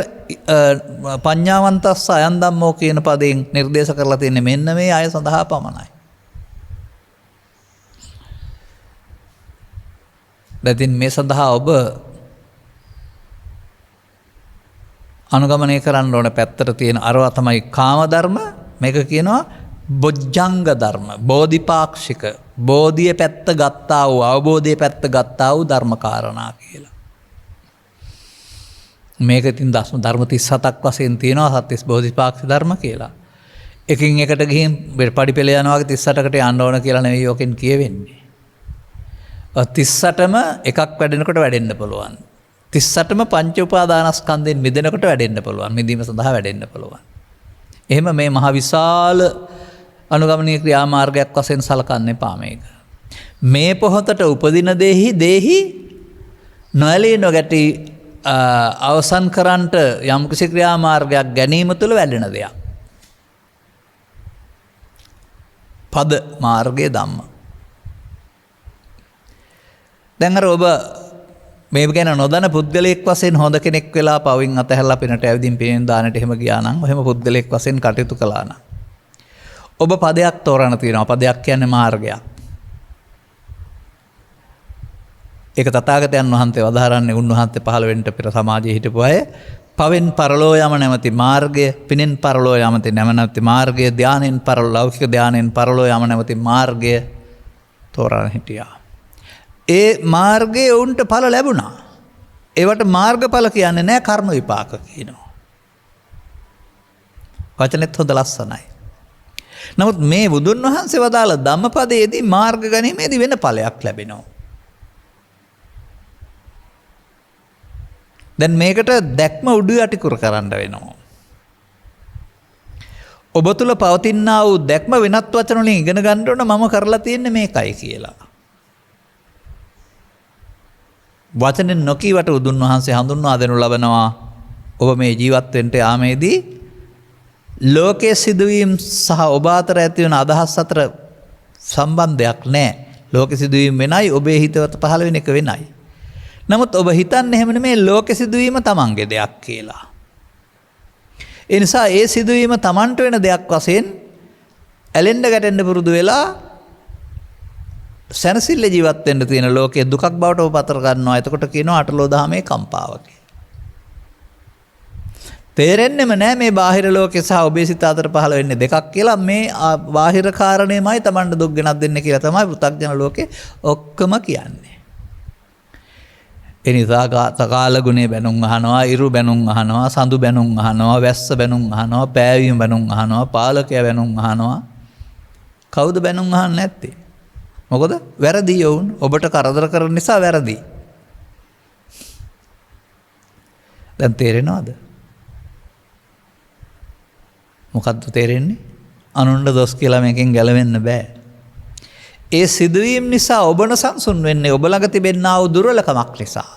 පඤ්ඤාවන්තස්ස අයං ධම්මෝ කියන පදයෙන් නිර්දේශ කරලා තියෙන්නේ මෙන්න මේ අය සඳහා පමණයි. දැන් මේ සඳහා ඔබ අනුගමනය කරන්න ඕන පැත්තට තියෙන අරවා තමයි කාම ධර්ම. මේක කියනවා බොජ්ජංග ධර්ම. බෝධිපාක්ෂික බෝධිය පැත්ත ගත්තා වූ අවබෝධයේ පැත්ත ගත්තා වූ ධර්ම කාරණා කියලා. මේක ඉතින් ධර්ම 37ක් වශයෙන් තියෙනවා සත්‍තිස් බෝධිපාක්ෂික ධර්ම කියලා. එකින් එකට ගිහින් පඩි පෙළ යනවා වගේ 38කට යන්න ඕන කියලා නෙවෙයි ඔකෙන් කියවෙන්නේ. 38ම එකක් වැඩෙනකොට වැඩෙන්න පුළුවන්. 38ම පංච උපාදානස්කන්ධයෙන් මිදෙනකොට වැඩෙන්න පුළුවන්. මිදීම සඳහා වැඩෙන්න පුළුවන්. එහෙම මේ මහ විශාල අනුගමනීය ක්‍රියාමාර්ගයක් වශයෙන් සලකන්න එපා මේක. මේ පොහොතට උපදින දේහි නොඇලී නොගැටි අවසන් කරන්නට යම්කිසි ක්‍රියාමාර්ගයක් ගැනීම තුළ වැඩෙන දෙයක්. පද මාර්ගයේ ධම්ම. දැන් අර ඔබ මේ ගැන නොදන්න පුද්ගලයෙක් වශයෙන් හොඳ කෙනෙක් වෙලා පවින් අතහැරලා පිනට ඇවිදින් පිනෙන් දානට එහෙම ගියා නම් එහෙම පුද්ගලයෙක් වශයෙන් කටයුතු කළා නම් ඔබ පදයක් තෝරන්න තියෙනවා. පදයක් කියන්නේ මාර්ගයක්. ඒක තථාගතයන් වහන්සේ වදාරන්නේ උන්වහන්සේ පහළ වෙන්න පෙර සමාජයේ හිටපු අය පවෙන් පරලෝ යම නැමැති මාර්ගය, පිනෙන් පරලෝ යමති නැමැති මාර්ගය, ධානයෙන් පරලෝ ලෞකික ධානයෙන් පරලෝ යම නැමැති මාර්ගය තෝරන්න හිටියා. ඒ මාර්ගයේ උන්ට ඵල ලැබුණා. ඒවට මාර්ගඵල කියන්නේ නෑ කර්ම විපාක කියනවා. වචනෙත් හොඳ ලස්සනයි. නමුත් මේ බුදුන් වහන්සේ වදාළ ධම්මපදයේදී මාර්ග ගැනීමේදී වෙන ඵලයක් ලැබෙනවා. දැන් මේකට දැක්ම උඩු යටිකුර කරන්න වෙනවා. ඔබ තුල පවතිනා වූ දැක්ම වෙනත් වචන වලින් ඉගෙන ගන්න ඕන මම කරලා තියෙන්නේ මේකයි කියලා. වචනෙන් නොකීවට බුදුන් වහන්සේ හඳුන්වා දෙනු ලබනවා ඔබ මේ ජීවත් වෙන්න යාමේදී ලෝකයේ සිදුවීම් සහ ඔබ අතර ඇති වෙන අදහස් අතර සම්බන්ධයක් නැහැ. ලෝකයේ සිදුවීම් වෙනයි ඔබේ හිතවත පහළ වෙන එක වෙනයි. නමුත් ඔබ හිතන්නේ එහෙම නෙමෙයි ලෝකයේ සිදුවීම තමන්ගේ දෙයක් කියලා. ඒ නිසා ඒ සිදුවීම තමන්ට වෙන දෙයක් වශයෙන් ඇලෙන්න ගැටෙන්න පුරුදු වෙලා සැනසෙල්ල ජීවත් වෙන්න තියෙන ලෝකයේ දුකක් බවට ඔබ පතර ගන්නවා. එතකොට කියනවා අටලෝ දහමේ කම්පාව කියලා. තේරෙන්නෙම නෑ මේ බාහිර ලෝකේ සහ ඔබේ සිත අතර පහළ වෙන්නේ දෙකක් කියලා. මේ බාහිර කාරණේමයි තමන්ට දුක් ගෙනත් දෙන්නේ කියලා තමයි පෘථග්ජන ලෝකේ ඔක්කොම කියන්නේ. එනිසා කාල ගුණේ බැනුම් අහනවා, ඉරු බැනුම් අහනවා, සඳු බැනුම් අහනවා, වැස්ස බැනුම් අහනවා, පෑවීම බැනුම් අහනවා, පාලකයා බැනුම් අහනවා. කවුද බැනුම් අහන්නේ නැත්තේ? මොකද වැරදි යවුන් ඔබට කරදර කරන නිසා වැරදි. දැන් තේරෙනවද? මොකද්ද තේරෙන්නේ? අනුන්ට දොස් කියලා මේකෙන් ගැලවෙන්න බෑ. ඒ සිදුවීම් නිසා ඔබ නොසන්සුන් වෙන්නේ ඔබ ළඟ තිබෙනා වූ දුර්වලකමක් නිසා.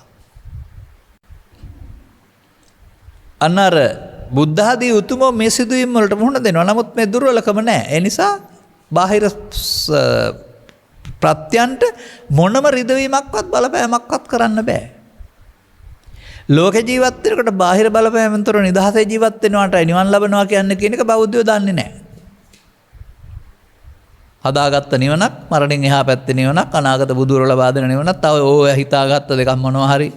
අන්නර බුද්ධ ආදී උතුමෝ මේ සිදුවීම් වලට මුහුණ දෙනවා. නමුත් මේ දුර්වලකම නැහැ. ඒ නිසා බාහිර ප්‍රත්‍යයන්ට මොනම රිදවීමක්වත් බලපෑමක්වත් කරන්න බෑ. ලෝක ජීවත් වෙනකොට බාහිර බලපෑමෙන් තොර නිදහසේ ජීවත් වෙනවාට නිවන් ලබනවා කියන්නේ කියන එක බෞද්ධයෝ දන්නේ නැහැ. හදාගත්ත නිවනක්, මරණින් එහා පැත්තේ නිවනක්, අනාගත බුදුර ලබා දෙන නිවනක්, තව ඕය හිතාගත්ත දෙකක් මොනවා හරි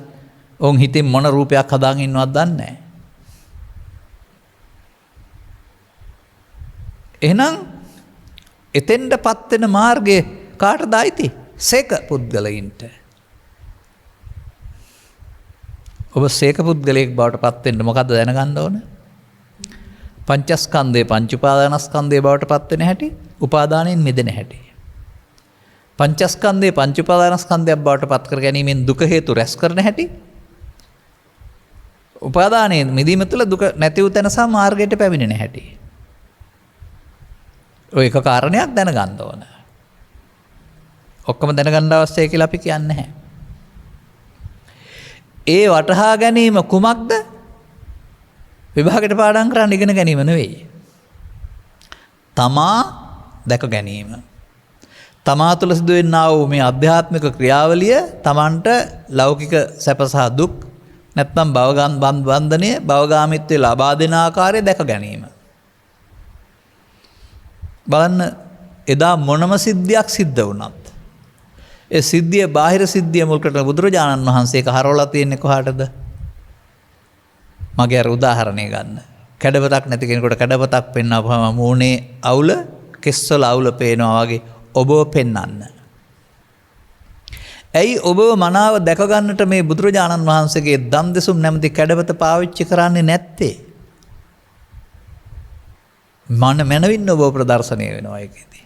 ඔවුන් හිතින් මොන රූපයක් හදාගෙන ඉන්නවද දන්නේ නැහැ. එහෙනම් එතෙන්ටපත් වෙන මාර්ගයේ කාටද අයිති? සේක පුද්ගලයින්ට. ඔබ සේක පුද්ගලයෙක් බවට පත් වෙන්න මොකද්ද දැනගන්න ඕන? පංචස්කන්ධේ පංච උපාදානස්කන්ධේ බවට පත් වෙන හැටි, උපාදානයෙන් මිදෙන හැටි. පංචස්කන්ධේ පංච උපාදානස්කන්ධයක් බවට පත් කර ගැනීමෙන් දුක හේතු රැස් කරන හැටි, උපාදානයෙන් මිදීම තුළ දුක නැති වූ තැන සහ මාර්ගයට පැමිණෙන හැටි. ඔය එක කාරණයක් දැනගන්න ඕන. ඔක්කොම දැනගන්න අවශ්‍යයි කියලා අපි කියන්නේ නැහැ. ඒ වටහා ගැනීම කුමක්ද? විභාගයට පාඩම් කරන්න ඉගෙන ගැනීම නෙවෙයි. තමා දැක ගැනීම. තමා තුළ සිදුවෙනා වූ මේ අධ්‍යාත්මික ක්‍රියාවලිය තමන්ට ලෞකික සැප සහ දුක් නැත්නම් බන්ධනය භවගාමීත්වයේ ලබා දෙන ආකාරය දැක ගැනීම. බලන්න එදා මොනම සිද්ධියක් සිද්ධ වුණත් ඒ සිද්ධිය බාහිර සිද්ධිය මුල් කරගෙන බුදුරජාණන් වහන්සේ හරවලා තියෙන්නේ කොහාටද? මගේ අර උදාහරණය ගන්න. කැඩපතක් නැති කෙනෙකුට කැඩපතක් පෙන්වපුවම මූණේ අවුල, කෙස්වල අවුල පේනවා වගේ ඔබව පෙන්වන්න. ඇයි ඔබව මනාව දැක ගන්නට මේ බුදුරජාණන් වහන්සේගේ දම් දෙසුම් නැමැති කැඩපත පාවිච්චි කරන්නේ නැත්තේ? මනවින් ඔබ ප්‍රදර්ශනය වෙනවා ඒකෙදී.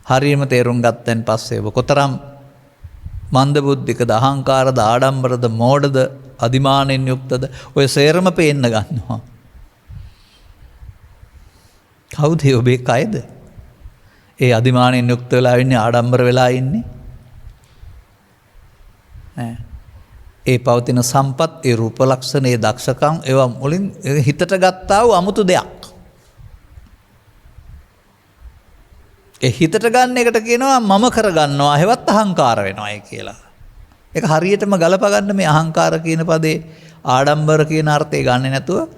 හරියම තේරුම් ගත්තන් පස්සේ ඔබ කොතරම් මන්දබුද්ධිකද, අහංකාරද, ආඩම්බරද, මෝඩද, අදිමානෙන් යුක්තද ඔය සේරම පේන්න ගන්නවා. කවුද ඔබේ කයද? ඒ අදිමානෙන් යුක්ත වෙලා ඉන්නේ, ආඩම්බර වෙලා ඉන්නේ. ඒ පවතින සම්පත්, ඒ රූප ලක්ෂණ, ඒ දක්ෂකම් ඒවා මුලින් හිතට ගත්තා වූ අමුතු දෙයක්. ඒ හිතට ගන්න එකට කියනවා මම කරගන්නවා, හෙවත් අහංකාර වෙනවායි කියලා. ඒක හරියටම ගලප ගන්න මේ අහංකාර කියන පදේ ආඩම්බර කියන අර්ථය ගන්නෙ නැතුව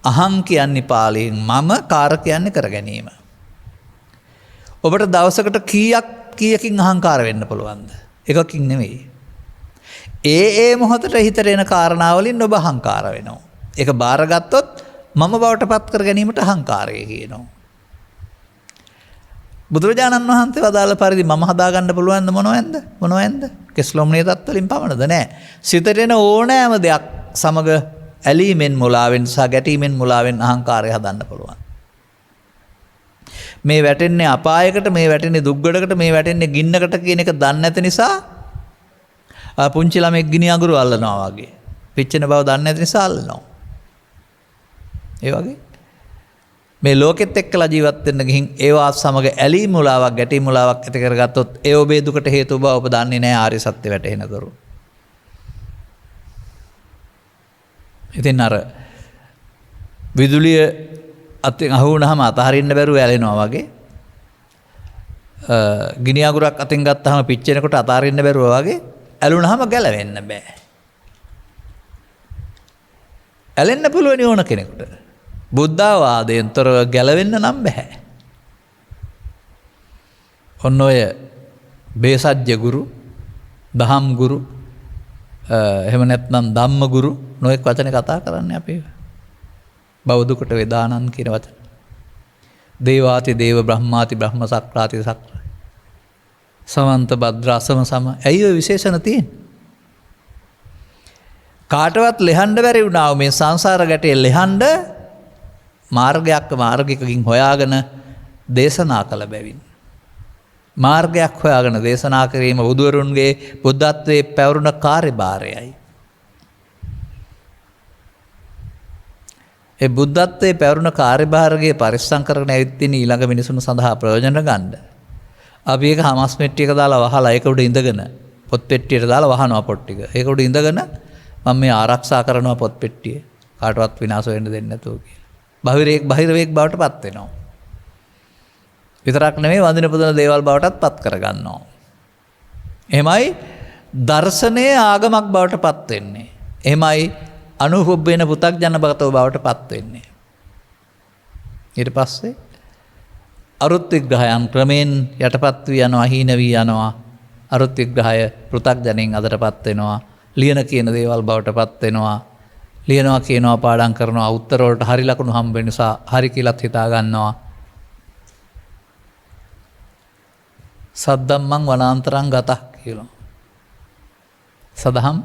අහං කියන්නේ පාලියෙන් මම, කාර කියන්නේ කර ගැනීම. ඔබට දවසකට කීයකින් අහංකාර වෙන්න පුළුවන්ද? එකකින් නෙවෙයි. ඒ මොහොතට හිතට එන කාරණාවලින් ඔබ අහංකාර වෙනවා. ඒක බාරගත්තොත් මම බවට පත් කර ගැනීමට අහංකාරය කියනවා. බුදුරජාණන් වහන්සේ වදාළ පරිදි මම හදාගන්න පුළුවන්ද මොනවැන්ද? කෙස්ලොම්නේ තත් වලින් පමණද? නෑ. සිතට එන ඕනෑම දෙයක් සමග ඇලීමෙන් මුලාවෙන් සහ ගැටීමෙන් මුලාවෙන් අහංකාරය හදන්න පුළුවන්. මේ වැටෙන්නේ අපායකට, මේ වැටෙන්නේ දුක්ගඩකට, මේ වැටෙන්නේ ගින්නකට කියන එක දන්නේ නැති නිසා පුංචි ළමෙක් ගිනි අඟුරු අල්ලනවා වගේ. පිච්චෙන බව දන්නේ නැති නිසා අල්ලනවා. ඒ වගේ මේ ලෝකෙත් එක්කලා ජීවත් වෙන්න ගිහින් ඒවා සමග ඇලී මුලාවක්, ගැටී මුලාවක් ඇති කරගත්තොත් ඒ ඔබේ දුකට හේතු බව ඔබ දන්නේ නැහැ ආර්ය සත්‍ය වැටහෙනකරු. ඉතින් අර විදුලිය අතින් අහු වුණාම අතහරින්න බැරුව ඇලෙනවා වගේ, ගිනි අඟුරක් අතින් ගත්තාම පිච්චෙනකොට අතහරින්න බැරුව වගේ ඇලුනහම ගැලවෙන්න බෑ. ඇලෙන්න පුළුවන් ඕන කෙනෙකුට. බුද්ධාවාදයෙන් තොරව ගැලවෙන්න නම් බෑ. ඔන්න ඔය බේසජ්‍ය ගුරු, දහම් ගුරු, එහෙම නැත්නම් ධම්ම ගුරු නොඑක් වචන කතා කරන්නේ අපි. බෞද්ධකට වේදානන් කියන වචන. දේවාති දේව, බ්‍රහ්මාති බ්‍රහ්ම, සක්‍රාති සක්‍ර, සමන්ත භද්‍ර, අසම සම. ඇයි ඔය විශේෂණ තියෙන්නේ? කාටවත් ලෙහන්න බැරි වුණා මේ සංසාර ගැටේ ලෙහන්න මාර්ගයකින් හොයාගෙන දේශනා කළ බැවින්. මාර්ගයක් හොයාගෙන දේශනා කිරීම බුදුවරුන්ගේ බුද්ධත්වයේ පැවරුණ කාර්යභාරයයි. ඒ බුද්ධත්වයේ පැවරුණ කාර්යභාරයේ පරිස්සම් කරගෙන ඇවිත් ඉන්න ඊළඟ මිනිසුන් සඳහා ප්‍රයෝජන ගන්න. අපි ඒක හමස් පෙට්ටියක දාලා වහලා ඒක උඩ ඉඳගෙන පොත් පෙට්ටියට දාලා වහනවා පොත් ටික. ඒක උඩ ඉඳගෙන මම මේ ආරක්ෂා කරනවා පොත් පෙට්ටිය. කාටවත් විනාශ වෙන්න දෙන්නේ නැතුව කියලා. බහිරවේග බවට පත් වෙනවා. විතරක් නෙමෙයි වඳින පුදන දේවල් බවටත් පත් කරගන්නවා. එහෙමයි දර්ශනයේ ආගමක් බවට පත් වෙන්නේ. එහෙමයි අනුභව වෙන පු탁ජන බගතව බවට පත් වෙන්නේ. ඊට පස්සේ අරුත් විග්‍රහයන් ක්‍රමෙන් යටපත් වී යනවා, හීන වී යනවා. අරුත් විග්‍රහය පු탁ජනෙන් අදටපත් වෙනවා. ලියන කියන දේවල් බවට පත් වෙනවා. ලියනවා කියනවා පාඩම් කරනවා උත්තර වලට හරි ලකුණු හම්බ වෙන නිසා හරි කියලාත් හිතා ගන්නවා. සද්දම්මං වනාන්තරං ගතක් කියලා. සදහම්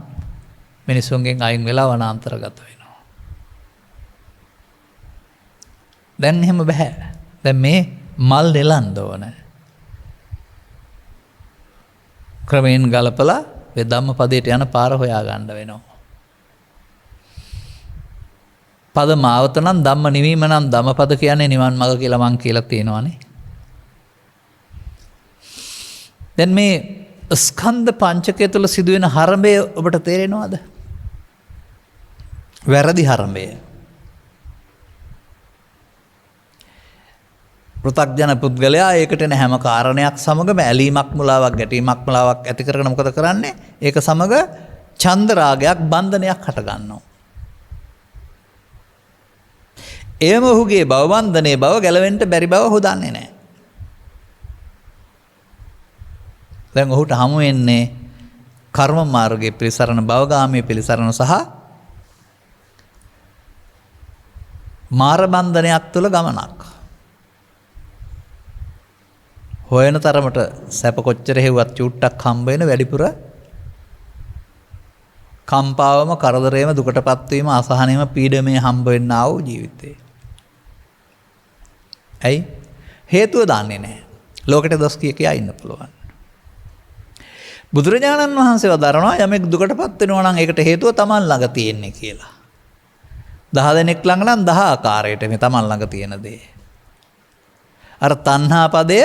මිනිසුන්ගෙන් අයින් වෙලා වනාන්තරගත වෙනවා. දැන් එහෙම බෑ. දැන් මේ මල් නෙලන්න ඕන. ක්‍රමයෙන් ගලපලා මේ ධම්මපදයට යන පාර හොයා ගන්න වෙනවා. පද මාවත නම් ධම්ම නිවීම නම් ධම්මපද කියන්නේ නිවන් මඟ කියලා මං කියලා තියෙනවානේ. දැන් මේ ස්කන්ධ පංචකය තුළ සිදුවෙන හරඹය ඔබට තේරෙනවද? වැරදි හරඹය. පෘථග්ජන පුද්ගලයා ඒකට එන හැම කාරණයක් සමගම ඇලීමක් මුලාවක් ගැටීමක් මුලාවක් ඇති කරගෙන මොකද කරන්නේ? ඒක සමග ඡන්ද රාගයක් බන්ධනයක් හට ගන්නවා. එයම ඔහුගේ භවබන්ධනයේ බව ගැලවෙන්න බැරි බව ඔහු දන්නේ නැහැ. දැන් ඔහුට හමු වෙන්නේ කර්ම මාර්ගයේ පිළිසරණ භවගාමී පිළිසරණ සහ මාර බන්ධනයක් තුළ ගමනක්. හොයන තරමට සැප කොච්චර හෙව්වත් චුට්ටක් හම්බ වෙන වැඩිපුර කම්පාවම කරදරේම දුකටපත් වීම අසහනෙම පීඩමේ හම්බ වෙන්න ආව ජීවිතේ. ඇයි? හේතුව දන්නේ නැහැ. ලෝකෙට දොස් කියා ඉන්න පුළුවන්. බුදුරජාණන් වහන්සේ වදාරනවා යමෙක් දුකටපත් වෙනවා නම් ඒකට හේතුව Taman ළඟ තියෙන්නේ කියලා. 10 දෙනෙක් ළඟ නම් 10 ආකාරයට මේ Taman ළඟ තියෙන දේ. අර තණ්හා පදය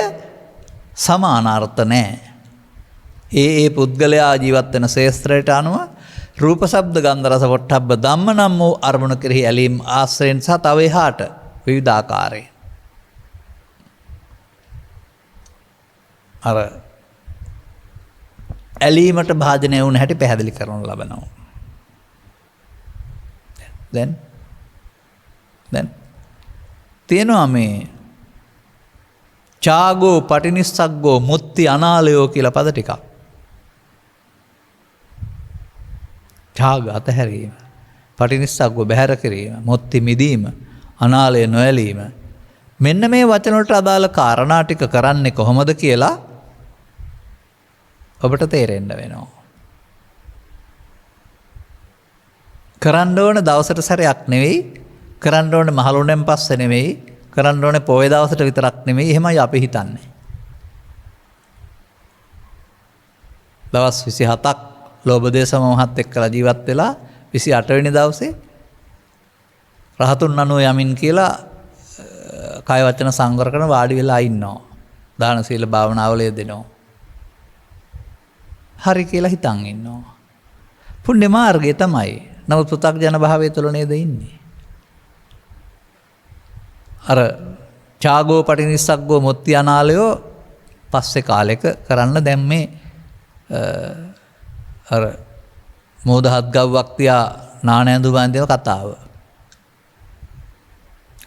සමානාර්ථ නැහැ. ඒ පුද්ගලයා ජීවත් වෙන ශේස්ත්‍රයට අනුව රූප ශබ්ද ගන්ධ රස පොට්ටබ්බ ධම්ම නම් වූ අරමුණු කෙරෙහි ඇලීම් ආශ්‍රයෙන් සහ තව එහාට විවිධ ආකාරයෙන් අර ඇලීමට භාජනය වුණ හැටි පැහැදිලි කරනු ලබනවා. දැන් තියෙනවා මේ චාගෝ පටිනිස්සග්ගෝ මුත්ති අනාලයෝ කියලා පද ටිකක්. ඡාග අතහැරීම, පටිනිස්සග්ගෝ බැහැර කිරීම, මුත්ති මිදීම, අනාලය නොඇලීම. මෙන්න මේ වචන වලට අදාළ කාරණා ටික කරන්නේ කොහොමද කියලා ඔබට තේරෙන්න වෙනවා. කරන්න ඕන දවසට සැරයක් නෙවෙයි, කරන්න ඕනේ මහලුණෙන් පස්සේ නෙවෙයි, කරන්න ඕනේ පොයේ දවසට විතරක් නෙවෙයි. එහෙමයි අපි හිතන්නේ. දවස් 27ක් ලෝභ දේශ මොහත් එක්කලා ජීවත් වෙලා 28 වෙනි දවසේ රහතුන් අනුව යමින් කියලා කාය වචන සංවර කරන වාඩි වෙලා ඉන්නවා. දාන සීල භාවනාවල යෙදෙනවා. හරි කියලා හිතන් ඉන්නවා. පුණ්‍ය මාර්ගය තමයි. නමුත් පු탁ජන භාවය තුළ නේද ඉන්නේ. අර චාගෝ පටිනිස්සග්ගෝ මුත්ති අනාලයෝ පස්සේ කාලෙක කරන්න දැන් මේ අර මෝදහත් ගව්වක් තියා නාන ඇඳු බඳින කතාව.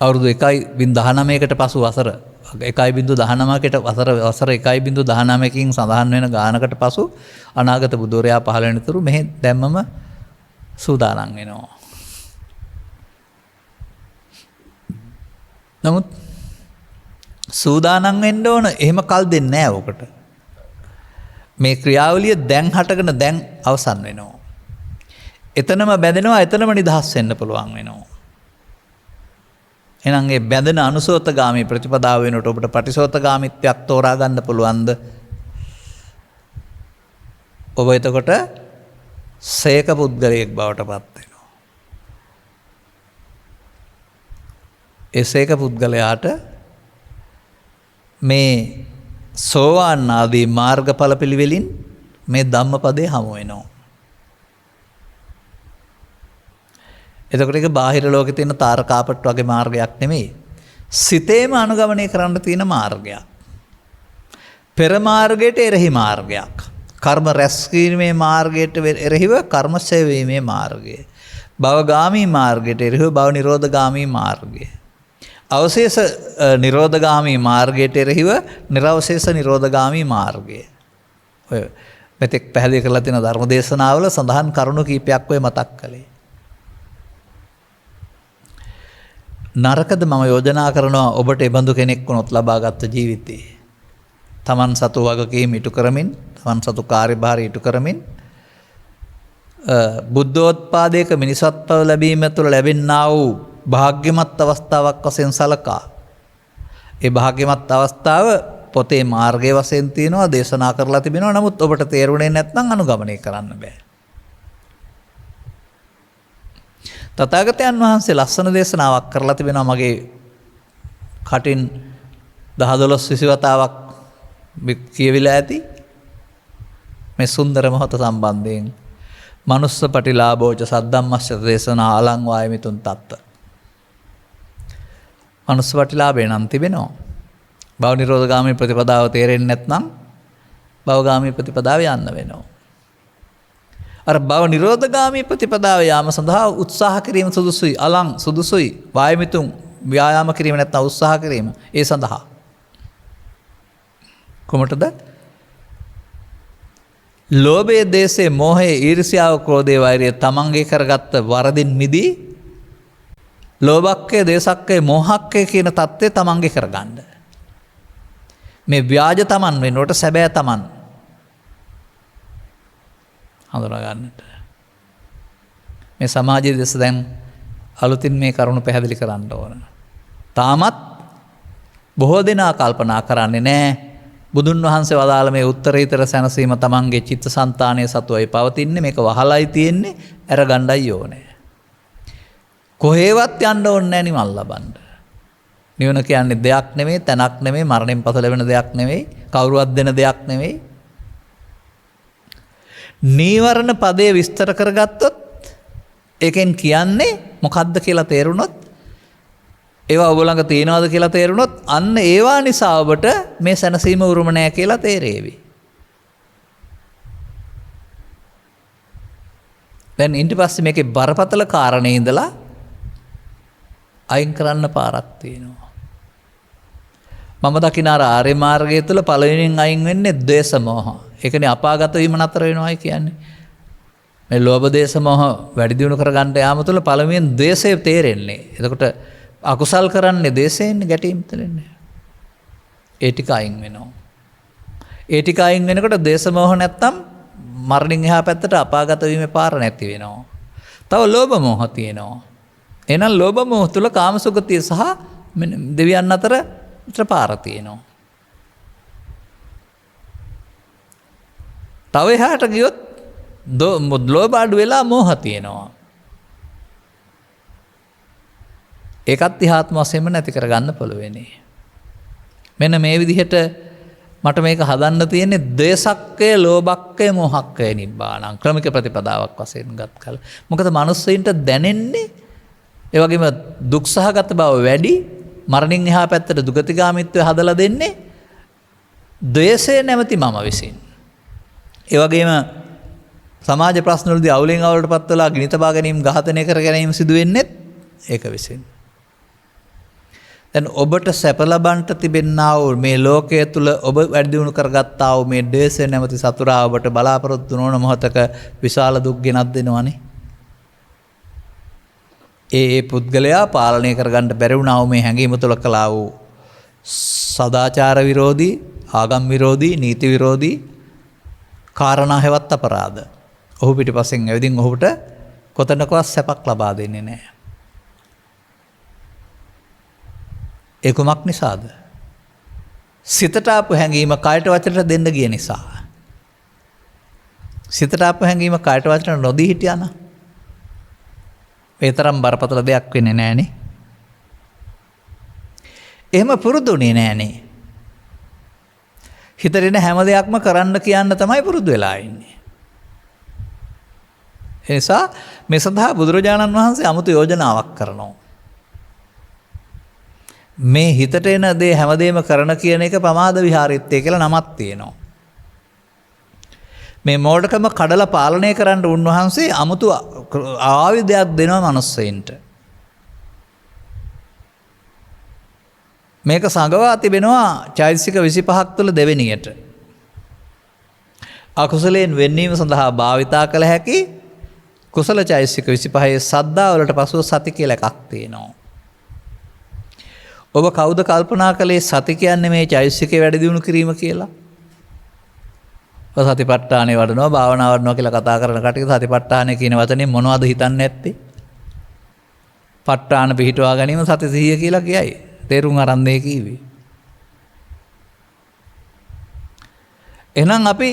අවුරුදු 1.19කට පසු වසර 1.19කට වසර 1.19කින් සඳහන් වෙන ගානකට පසු අනාගත බුදුරයා පහළ වෙනතුරු මෙහි දැම්මම සූදානම් වෙනවා. නමුත් සූදානම් වෙන්න ඕන එහෙම කල් දෙන්නේ නැහැ ඔකට. මේ ක්‍රියාවලිය දැන් හටගෙන දැන් අවසන් වෙනවා. එතනම බැඳෙනවා, එතනම නිදහස් වෙන්න පුළුවන් වෙනවා. එහෙනම් ඒ බැඳෙන අනුසෝතගාමී ප්‍රතිපදාව වෙනකොට ඔබට පටිසෝතගාමීත්වයක් තෝරා ගන්න පුළුවන්ද? ඔබ එතකොට සේක පුද්ගලයෙක් බවට පත් වෙනවා. ඒ සේක පුද්ගලයාට මේ සෝවාන් ආදී මාර්ගඵල පිළිවෙලින් මේ ධම්මපදේ හමු වෙනවා. එතකොට ඒක බාහිර ලෝකේ තියෙන තාරකාපට් වගේ මාර්ගයක් නෙමෙයි. සිතේම අනුගමනය කරන්න තියෙන මාර්ගයක්. පෙර මාර්ගයට එරෙහි මාර්ගයක්. කර්ම රැස්වීමේ මාර්ගයට එරෙහිව කර්ම සේවීමේ මාර්ගය. භවගාමී මාර්ගයට එරෙහිව භව නිරෝධගාමී මාර්ගය. අවශේෂ නිරෝධගාමී මාර්ගයට එරෙහිව නිරවශේෂ නිරෝධගාමී මාර්ගය. ඔය මෙතෙක් පැහැදිලි කරලා තියෙන ධර්ම දේශනාවල සඳහන් කරුණු කීපයක් ඔය මතක් කළේ. නරකද මම යෝජනා කරනවා ඔබට එබඳු කෙනෙක් වුණොත් ලබාගත් ජීවිතේ. තමන් සතු වගකීම් ඉටු කරමින්, තමන් සතු කාර්යභාරය ඉටු කරමින් බුද්ධෝත්පාදයක මිනිසත්ව ලැබීම තුළ ලැබෙනා වූ භාග්‍යමත් අවස්ථාවක් වශයෙන් සලකා. ඒ භාග්‍යමත් අවස්ථාව පොතේ මාර්ගයේ වශයෙන් තියෙනවා, දේශනා කරලා තිබෙනවා. නමුත් ඔබට තේරුණේ නැත්නම් අනුගමනය කරන්න බෑ. තථාගතයන් වහන්සේ ලස්සන දේශනාවක් කරලා තිබෙනවා මගේ කටින් 10-12 වතාවක් කියවිලා ඇති. මේ සුන්දර මොහොත සම්බන්ධයෙන් මනුස්ස පටිලාභෝච සද්දම්මස්ස දේශනා අලං වායමිතුන් තත්ත. මනුස්ස පටිලාභේ නම් තිබෙනවා. භව නිරෝධගාමී ප්‍රතිපදාව තේරෙන්නේ නැත්නම් භවගාමී ප්‍රතිපදාව යන්න වෙනවා. අර භව නිරෝධගාමී ප්‍රතිපදාව යාම සඳහා උත්සාහ කිරීම සුදුසුයි, අලං සුදුසුයි, වායමිතුන් ව්‍යායාම කිරීම නැත්නම් උත්සාහ කිරීම ඒ සඳහා කොමටද? ලෝභයේ, දේශයේ, මෝහයේ, ඊර්ෂ්‍යාව, ක්‍රෝධයේ, වෛරය තමන්ගේ කරගත්ත වරදින් මිදී ලෝභක්කය, දේශක්කය, මෝහක්කය කියන தත්ත්වය තමන්ගේ කරගන්න. මේ ව්‍යාජ තමන් වෙනකොට සැබෑ තමන් හඳුනා ගන්නට. මේ සමාජයේ දෙස දැන් අලුතින් මේ කරුණු පැහැදිලි කරන්න ඕන. තාමත් බොහෝ දෙනා කල්පනා කරන්නේ නැහැ බුදුන් වහන්සේ වදාළ මේ උත්තරීතර සැනසීම තමන්ගේ චිත්තසංතානයේ සතුවයි පවතින්නේ, මේක වහලයි තියෙන්නේ, අරගණ්ඩයි ඕනේ. කොහේවත් යන්න ඕනේ නැහැ නිවන් ලබන්න. නිවන කියන්නේ දෙයක් නෙමෙයි, තැනක් නෙමෙයි, මරණයෙන් පසු ලැබෙන දෙයක් නෙමෙයි, කවුරුවත් දෙන දෙයක් නෙමෙයි. නීවරණ පදේ විස්තර කරගත්තොත් ඒකෙන් කියන්නේ මොකද්ද කියලා තේරුණොත්, ඒවා ඔබ ළඟ තියෙනවද කියලා තේරුණොත් අන්න ඒවා නිසා ඔබට මේ සැනසීම උරුම නැහැ කියලා තේරෙවි. දැන් ඊට පස්සේ මේකේ බරපතල කාරණේ ඉඳලා අයින් කරන්න පාරක් තියෙනවා. මම දකින ආර්ය මාර්ගය තුළ පළවෙනියෙන් අයින් වෙන්නේ ද්වේෂ මෝහ. ඒකනේ අපාගත වීම නතර වෙනවායි කියන්නේ. මේ ලෝභ දේශ මොහ වැඩි දියුණු කරගන්න යාම තුළ පළමුවෙන් ද්වේෂය තේරෙන්නේ. එතකොට අකුසල් කරන්නේ ද්වේෂයෙන් ගැටීම් තුළින්නේ. ඒ ටික අයින් වෙනවා. ඒ ටික අයින් වෙනකොට දේශ මොහ නැත්තම් මරණින් එහා පැත්තට අපාගත වීමේ පාර නැති වෙනවා. තව ලෝභ මොහ තියෙනවා. එහෙනම් ලෝභ මොහ තුළ කාමසුගතිය සහ දෙවියන් අතර පාර තියෙනවා. තව එහාට ගියොත් ලෝභ අඩු වෙලා මෝහ තියෙනවා. ඒකත් ඉහාත්ම වශයෙන්ම නැති කරගන්න පුළුවනි. මෙන්න මේ විදිහට මට මේක හදන්න තියෙන්නේ ද්වේෂක්කය, ලෝභක්කය, මෝහක්කය නිබ්බාණං ක්‍රමික ප්‍රතිපදාවක් වශයෙන් ගත් කල. මොකද මිනිස්සුන්ට දැනෙන්නේ ඒ වගේම දුක් සහගත බව වැඩි, මරණින් එහා පැත්තට දුගතිගාමීත්වය හදලා දෙන්නේ ද්වේෂය නැමැති මම විසින්. ඒ වගේම සමාජ ප්‍රශ්නවලදී අවුලෙන් අවුලටපත් වෙලා ගිනිතබා ගැනීම, ඝාතනය කර ගැනීම සිදු වෙන්නේ ඒක විසින්. දැන් ඔබට සැප ලබන්නට තිබෙනා වූ මේ ලෝකයේ තුල ඔබ වැඩි දියුණු කරගත්තා වූ මේ ද්වේෂය නැමැති සතුරා ඔබට බලාපොරොත්තු නොවන මොහතක විශාල දුක් ගෙනත් දෙනවනේ. ඒ පුද්ගලයා පාලනය කරගන්න බැරි වුණා වූ මේ හැඟීම තුල කළා වූ සදාචාර විරෝධී, ආගම් විරෝධී, නීති විරෝධී කාරණා හැවත් අපරාධ. ඔහු පිටිපස්සෙන් ඇවිදින් ඔහුට කොතනකවත් සැපක් ලබා දෙන්නේ නැහැ. ඒ කුමක් නිසාද? සිතට ආපු හැඟීම කයට වචනට දෙන්න ගිය නිසා. සිතට ආපු හැඟීම කයට වචනට නොදී හිටියානම් ඒ තරම් බරපතල දෙයක් වෙන්නේ නැහනේ. එහෙම පුරුදුුනේ නැහනේ. හිතෙන හැම දෙයක්ම කරන්න කියන්න තමයි පුරුදු වෙලා ඉන්නේ. ඒ නිසා මේ සඳහා බුදුරජාණන් වහන්සේ 아무තු යෝජනාවක් කරනවා. මේ හිතට එන දේ හැමදේම කරන කියන එක ප්‍රමාද විහාරීත්වය කියලා නමක් තියෙනවා. මේ මෝඩකම කඩලා පාලනය කරන්න උන්වහන්සේ 아무තු ආයුධයක් දෙනවා මනුස්සයින්ට. මේක සංගවා තිබෙනවා චෛතසික 25ක් තුළ දෙවෙනියට. අකුසලයෙන් වෙන්වීම සඳහා භාවිතා කළ හැකි කුසල චෛතසික 25 සද්ධා වලට පසුව සති කියලා එකක් තියෙනවා. ඔබ කවුද කල්පනා කළේ සති කියන්නේ මේ චෛතසිකේ වැඩි දියුණු කිරීම කියලා? ඔය සතිපට්ඨානේ වඩනවා භාවනා වඩනවා කියලා කතා කරන කට්ටිය සතිපට්ඨානේ කියන වචනේ මොනවද හිතන්නේ නැත්තේ? ප ဋ ාණ පිහිටුවා ගැනීම සති සිහිය කියලා කියයි. තේරුම් අරන් දෙය කීවේ. එහෙනම් අපි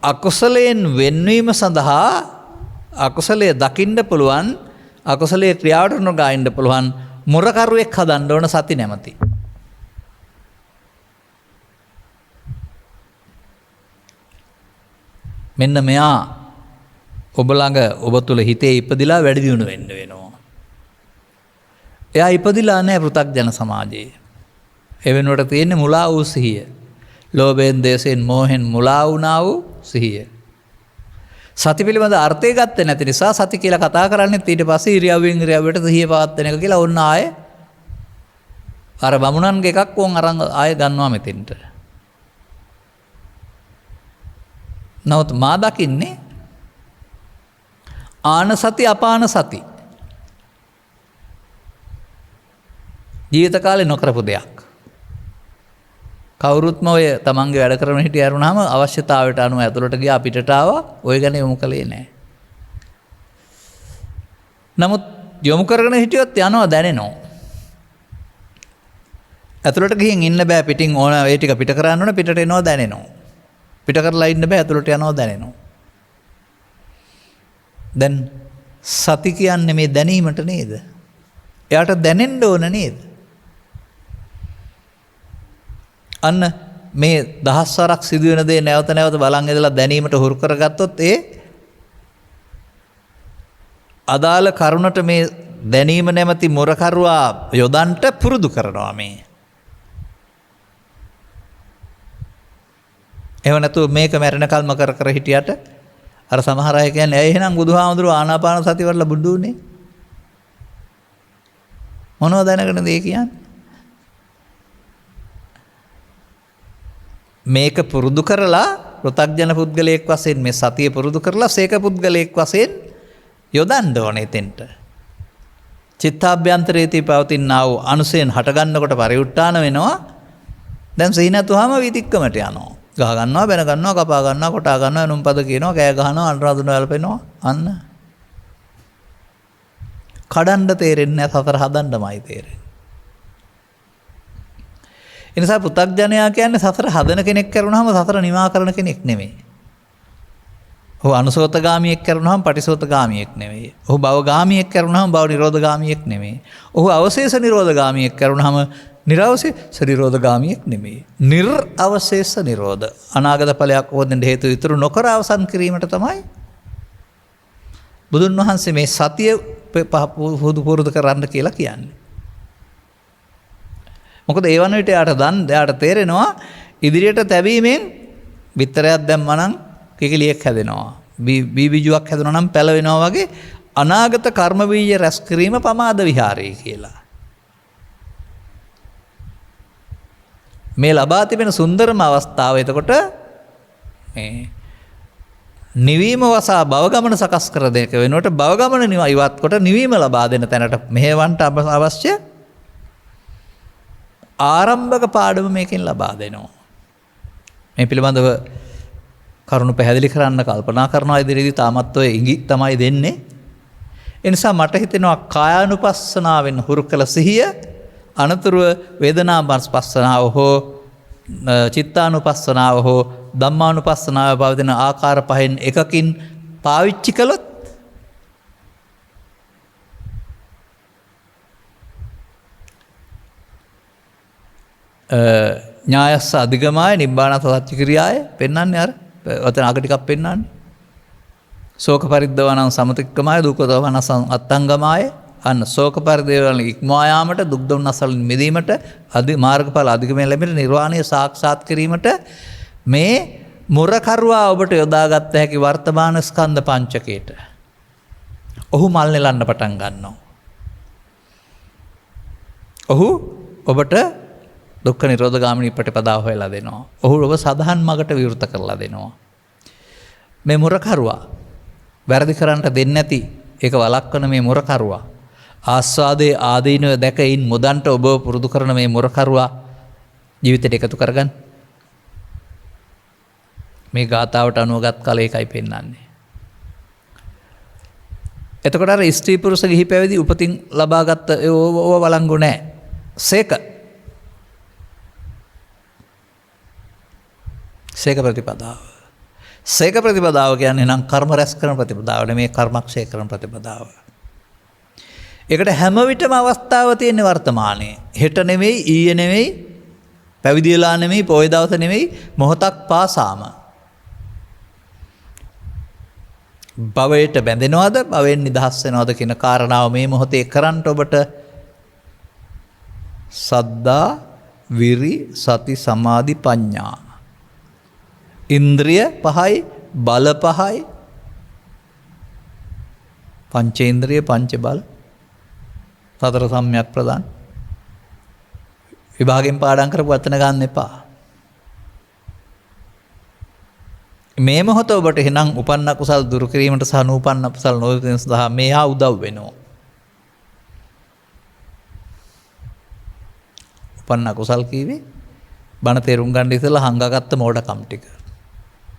අකුසලයෙන් වෙන්වීම සඳහා අකුසලයේ දකින්න පුළුවන් අකුසලයේ ක්‍රියාවට නොගාින්න පුළුවන් මුරකරුවෙක් හදන්න ඕන සති නැමැති. මෙන්න මෙයා ඔබ ළඟ ඔබ තුල හිතේ ඉපදිලා වැඩි දියුණු වෙන්න වෙනවා. එයා ඉපදිලා නැහැ පෘථග්ජන සමාජයේ. ඒ වෙනුවට තියෙන්නේ මුලා වූ සිහිය. ලෝභයෙන්, දේශයෙන්, මෝහෙන් මුලා වුණා වූ සිහිය. සති පිළිබඳ අර්ථය ගත්තේ නැති නිසා සති කියලා කතා කරන්නේ ඊට පස්සේ ඉරියව්වෙන් ඉරියව්වට සිහිය පවත්වන එක කියලා ඔන්න ආයේ අර බමුණන්ගේ එකක් වොන් අරන් ආයේ ගන්නවා මෙතෙන්ට. නමුත් මා දකින්නේ ආන සති අපාන සති ජීවිත කාලේ නොකරපු දෙයක්. කවුරුත්ම ඔය තමන්ගේ වැඩ කරන හිටිය ඇරුණාම අවශ්‍යතාවයට අනුව ඇතුළට ගියා පිටට ආවා ඔය ගැන යොමු කළේ නැහැ. නමුත් යොමු කරගෙන හිටියොත් යනවා දැනෙනවා. ඇතුළට ගිහින් ඉන්න බෑ පිටින් ඕන ඒ ටික පිට කරන්න ඕන පිටට එනවා දැනෙනවා. පිට කරලා ඉන්න බෑ ඇතුළට යනවා දැනෙනවා. දැන් සති කියන්නේ මේ දැනීමට නේද? එයාට දැනෙන්න ඕන නේද? අන්න මේ දහස්වරක් සිදුවෙන දේ නැවත නැවත බලන් ඉඳලා දැනීමට හුරු කරගත්තොත් ඒ අදාළ කරුණට මේ දැනීම නැමැති මොරකරුවා යොදන්ට පුරුදු කරනවා මේ. එහෙම නැතුව මේක මැරෙනකල්ම කර කර හිටියට අර සමහර අය කියන්නේ ඇයි එහෙනම් බුදුහාමුදුරුවෝ ආනාපාන සති වල බුදුුනේ මොනවද දැනගෙන දේ කියන්නේ? මේක පුරුදු කරලා පෘථග්ජන පුද්ගලයෙක් වශයෙන් මේ සතිය පුරුදු කරලා සීක පුද්ගලයෙක් වශයෙන් යොදන්න ඕනේ එතෙන්ට. චිත්තාභ්‍යන්තරයේ තියපවතිනා වූ අනුසයෙන් හට ගන්නකොට පරිඋත්ථාන වෙනවා. දැන් සිහි නැතුවම විතික්කමට යනවා. ගහ ගන්නවා, බැන ගන්නවා, කපා ගන්නවා, කොටා ගන්නවා, නුම්පද කියනවා, කෑ ගහනවා, අනුරාධන වැළපෙනවා. අන්න. කඩන්න තේරෙන්නේ නැහැ සතර හදන්නමයි තේරෙන්නේ. එනිසා පු탁ජනයා කියන්නේ සතර හදන කෙනෙක් කරුණාම සතර නිවා කරන කෙනෙක් නෙමෙයි. ඔහු අනුසෝතගාමියෙක් කරුණාම පටිසෝතගාමියෙක් නෙමෙයි. ඔහු භවගාමියෙක් කරුණාම භව නිරෝධගාමියෙක් නෙමෙයි. ඔහු අවශේෂ නිරෝධගාමියෙක් කරුණාම නිරවශේෂ නිරෝධගාමියෙක් නෙමෙයි. නිර්වශේෂ නිරෝධ අනාගත ඵලයක් හොදෙන්න හේතු ඉතුරු නොකර අවසන් කිරීමට තමයි බුදුන් වහන්සේ මේ සතිය පුරුදු කරන්න කියලා කියන්නේ. මොකද ඒ වන විට යාට තේරෙනවා ඉදිරියට තැබීමෙන් විතරයක් දැම්මා නම් කිකිලියක් හැදෙනවා. බීජුවක් හැදුණා නම් පැලවෙනවා වගේ අනාගත කර්ම බීජ රැස් කිරීම පමාද විහාරය කියලා. මේ ලබා තිබෙන සුන්දරම අවස්ථාව එතකොට මේ නිවීම වසා භවගමන සකස් කර දෙක වෙනකොට භවගමන ඉවත් කොට නිවීම ලබා දෙන තැනට මෙහෙවන්ට අවශ්‍ය ආරම්භක පාඩම මේකෙන් ලබා දෙනවා. මේ පිළිබඳව කරුණු පැහැදිලි කරන්න කල්පනා කරනවා ඉදිරියේදී තාමත් ඔය ඉඟි තමයි දෙන්නේ. ඒ නිසා මට හිතෙනවා කායානුපස්සනාවෙන් හුරු කළ සිහිය අනතුරුව වේදනානුපස්සනාව හෝ චිත්තානුපස්සනාව හෝ ධම්මානුපස්සනාව පවතින ආකාර පහෙන් එකකින් පාවිච්චි කළොත් ඥායස්ස අධිගමාය නිබ්බානස සච්ච ක්‍රියාය පෙන්වන්නේ අර ඔතන අග ටිකක් පෙන්වන්නේ. ශෝක පරිද්දවනං සමතික්කමාය දුක්ඛදවනං අත්තංගමාය අන්න ශෝක පරිදේවන ඉක්මවා යාමට දුක් දුම්නස් වලින් මිදීමට මාර්ගඵල අධිගමනය ලැබෙන නිර්වාණය සාක්ෂාත් කිරීමට මේ මුරකරුවා ඔබට යොදාගත්ත හැකි වර්තමාන ස්කන්ධ පංචකයට ඔහු මල් නෙලන්න පටන් ගන්නවා. ඔහු ඔබට දුක්ඛ නිරෝධ ගාමිනී ප්‍රතිපදාව හොයලා දෙනවා. ඔහු ඔබ සදහන් මගට විවෘත කරලා දෙනවා. මේ මුරකරුවා වැරදි කරන්නට දෙන්නේ නැති ඒක වළක්වන මේ මුරකරුවා ආස්වාදයේ ආදීනව දැකයින් මුදන්ට ඔබ පුරුදු කරන මේ මුරකරුවා ජීවිතයට එකතු කරගන්න. මේ ගාථාවට අනුවගත් කල ඒකයි පෙන්වන්නේ. එතකොට අර ස්ත්‍රී පුරුෂ ගිහි පැවිදි උපතින් ලබාගත් ඕව වළංගු නැහැ. සේක ප්‍රතිපදාව. සේක ප්‍රතිපදාව කියන්නේ නම් කර්ම රැස් කරන ප්‍රතිපදාව නෙමේ කර්මක්ෂය කරන ප්‍රතිපදාව. ඒකට හැම විටම අවස්ථාව තියෙන වර්තමානයේ. හෙට නෙමෙයි, ඊයේ නෙමෙයි, පැවිදි වෙලා නෙමෙයි, පොය දවස නෙමෙයි, මොහොතක් පාසාම. භවයට බැඳෙනවද, භවෙන් නිදහස් වෙනවද කියන කාරණාව මේ මොහොතේ කරන්න ඔබට සද්දා, විරි, සති, සමාධි, ප්‍රඥා. ඉන්ද්‍රිය පහයි, බල පහයි, පංචේන්ද්‍රිය, පංච බල, සතර සම්‍යක් ප්‍රදාන. විභාගයෙන් පාඩම් කරපු වචන ගන්න එපා. මේ මොහොත ඔබට එහෙනම් උපන්න කුසල් දුරු කිරීමට සහ නූපන්න කුසල් නොවීම සඳහා මේහා උදව් වෙනවා. උපන්න කුසල් කීවේ බණ තේරුම් ගන්න ඉස්සෙල්ලා හංගාගත්ත මෝඩකම් ටික.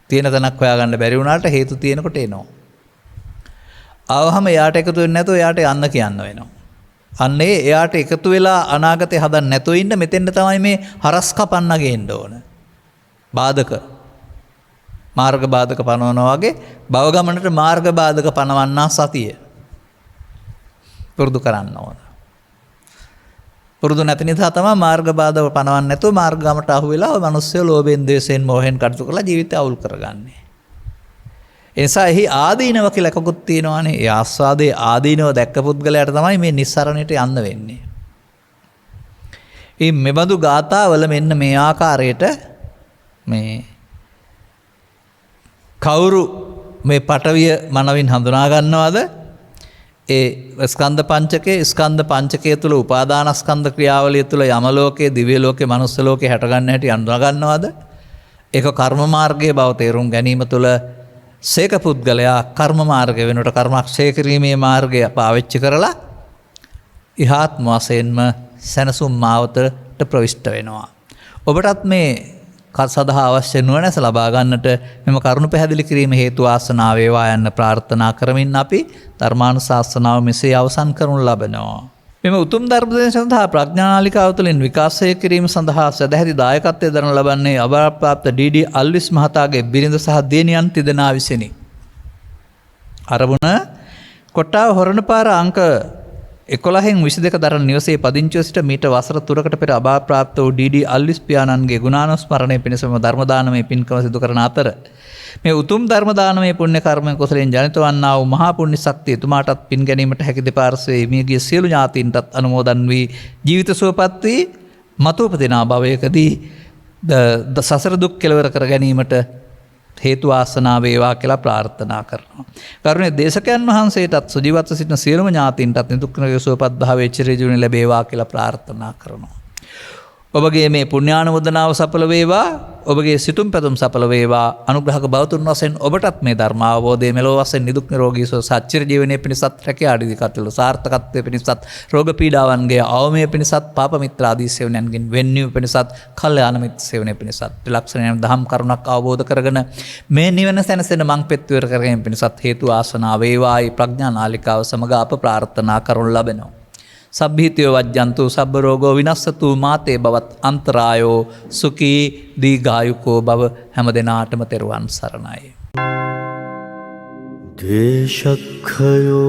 තියෙන තැනක් හොයාගන්න බැරි වුණාට හේතු තියෙනකොට එනවා. ආවහම එයාට එකතු වෙන්නේ නැතුව එයාට යන්න කියන්න වෙනවා. අන්නේ එයාට එකතු වෙලා අනාගතේ හදන්න නැතුව ඉන්න මෙතෙන්ද තමයි මේ හරස් කපන්න ගේන්න ඕන. බාධක මාර්ග බාධක පනවනවා වගේ භව ගමනට මාර්ග බාධක පනවන්නා සතිය පුරුදු කරන්න ඕන. පුරුදු නැති නිසා තමයි මාර්ග බාධක පනවන්නේ නැතුව මාර්ග ගමට අහු වෙලා මිනිස්සු ලෝභයෙන්, ද්වේෂයෙන්, මෝහයෙන් කටයුතු කරලා ජීවිතය අවුල් කරගන්නේ. ඒ නිසා එහි ආදීනව කියලා එකකුත් තියෙනවානේ. ඒ ආස්වාදයේ ආදීනව දැක්ක පුද්ගලයාට තමයි මේ නිස්සරණයට යන්න වෙන්නේ. මේ මෙබඳු ගාථාවල මෙන්න මේ ආකාරයට මේ කවුරු මේ පටවිය මනවින් හඳුනා ගන්නවද? ඒ ස්කන්ධ පංචකය තුළ උපාදානස්කන්ධ ක්‍රියාවලිය තුළ යම ලෝකයේ, දිව්‍ය ලෝකයේ, මනුස්ස ලෝකයේ හැට ගන්න හැටි හඳුනා ගන්නවද? ඒක කර්ම මාර්ගයේ බව තේරුම් ගැනීම තුළ සේක පුද්ගලයා කර්ම මාර්ගය වෙනුවට කර්මක්ෂය කිරීමේ මාර්ගය පාවිච්චි කරලා ඉහාත්ම වශයෙන්ම සැනසුම් මාවතට ප්‍රවිෂ්ඨ වෙනවා. ඔබටත් මේ සඳහා අවශ්‍ය නුවණැස ලබා ගන්නට මෙම කරුණු පැහැදිලි කිරීම හේතු වාසනා වේවා යන්න ප්‍රාර්ථනා කරමින් අපි ධර්මානුශාසනාව මෙසේ අවසන් කරනු ලබනවා. මෙම උතුම් ධර්ම දේශනාව සඳහා ප්‍රඥානාලිකාව තුළින් විකාශය කිරීම සඳහා සදැහැති දායකත්වය දරන ලබන්නේ අභාරප්‍රාප්ත ඩී.ඩී. අල්විස් මහතාගේ බිරිඳ සහ දියණියන් තිදෙනා විසිනි. අරමුණ කොට්ටාව හොරණපාර අංක 11න් 22 දරන නිවසේ පදිංචිව සිට මීට වසර 3කට පෙර අභාරප්‍රාප්ත වූ ඩී.ඩී. අල්විස් පියාණන්ගේ ගුණානුස්මරණය පිණිසම ධර්ම දානමය පින්කම සිදු කරන අතර මේ උතුම් ධර්ම දානමය පුණ්‍ය කර්මයෙන් කුසලයෙන් ජනිත වන්නා වූ මහා පුණ්‍ය ශක්තිය එතුමාටත් පින් ගැනීමට හැකි දෙපාර්ශ්වයේ මියගිය සියලු ඥාතීන්ටත් අනුමෝදන් වී ජීවිත සුවපත් වී මතු උපදිනා භවයකදී සසර දුක් කෙලවර කර ගැනීමට හේතු වාසනා වේවා කියලා ප්‍රාර්ථනා කරනවා. කරුණේ දේශකයන් වහන්සේටත් සුජීවත්ව සිටින සියලුම ඥාතීන්ටත් නිදුක් නිරෝගී සුවපත් භාවයේ චිරජීවනය ලැබේවා කියලා ප්‍රාර්ථනා කරනවා. ඔබගේ මේ පුණ්‍යානුමෝදනාව සඵල වේවා. ඔබගේ සිතුම් පැතුම් සඵල වේවා. අනුග්‍රහක බවතුන් වශයෙන් ඔබටත් මේ ධර්ම අවබෝධය මෙලොව වශයෙන් නිදුක් නිරෝගී සුව සච්චිර ජීවනයේ පිණිසත් රැකියා ආදී කටයුතු සාර්ථකත්වයේ පිණිසත් රෝග පීඩාවන්ගේ අවමය පිණිසත් පාප මිත්‍ර ආදී සේවනයන්ගෙන් වෙන්වීම පිණිසත් කල්යාණ මිත්‍ර සේවනයේ පිණිසත් ත්‍රිලක්ෂණයන් දහම් කරුණක් අවබෝධ කරගෙන මේ නිවන සැනසෙන මං පෙත්වර කරගෙන පිණිසත් හේතු ආසනාව වේවායි ප්‍රඥා නාලිකාව සමග අප ප්‍රාර්ථනා කරනු ලබනවා. සබ්බීතයෝ වජ්ජන්තු සබ්බ රෝගෝ විනස්සතු මාතේ බවත් අන්තරායෝ සුකී දීඝායුකෝ බව හැම දෙනාටම තෙරුවන් සරණයි. දේශක්ඛයෝ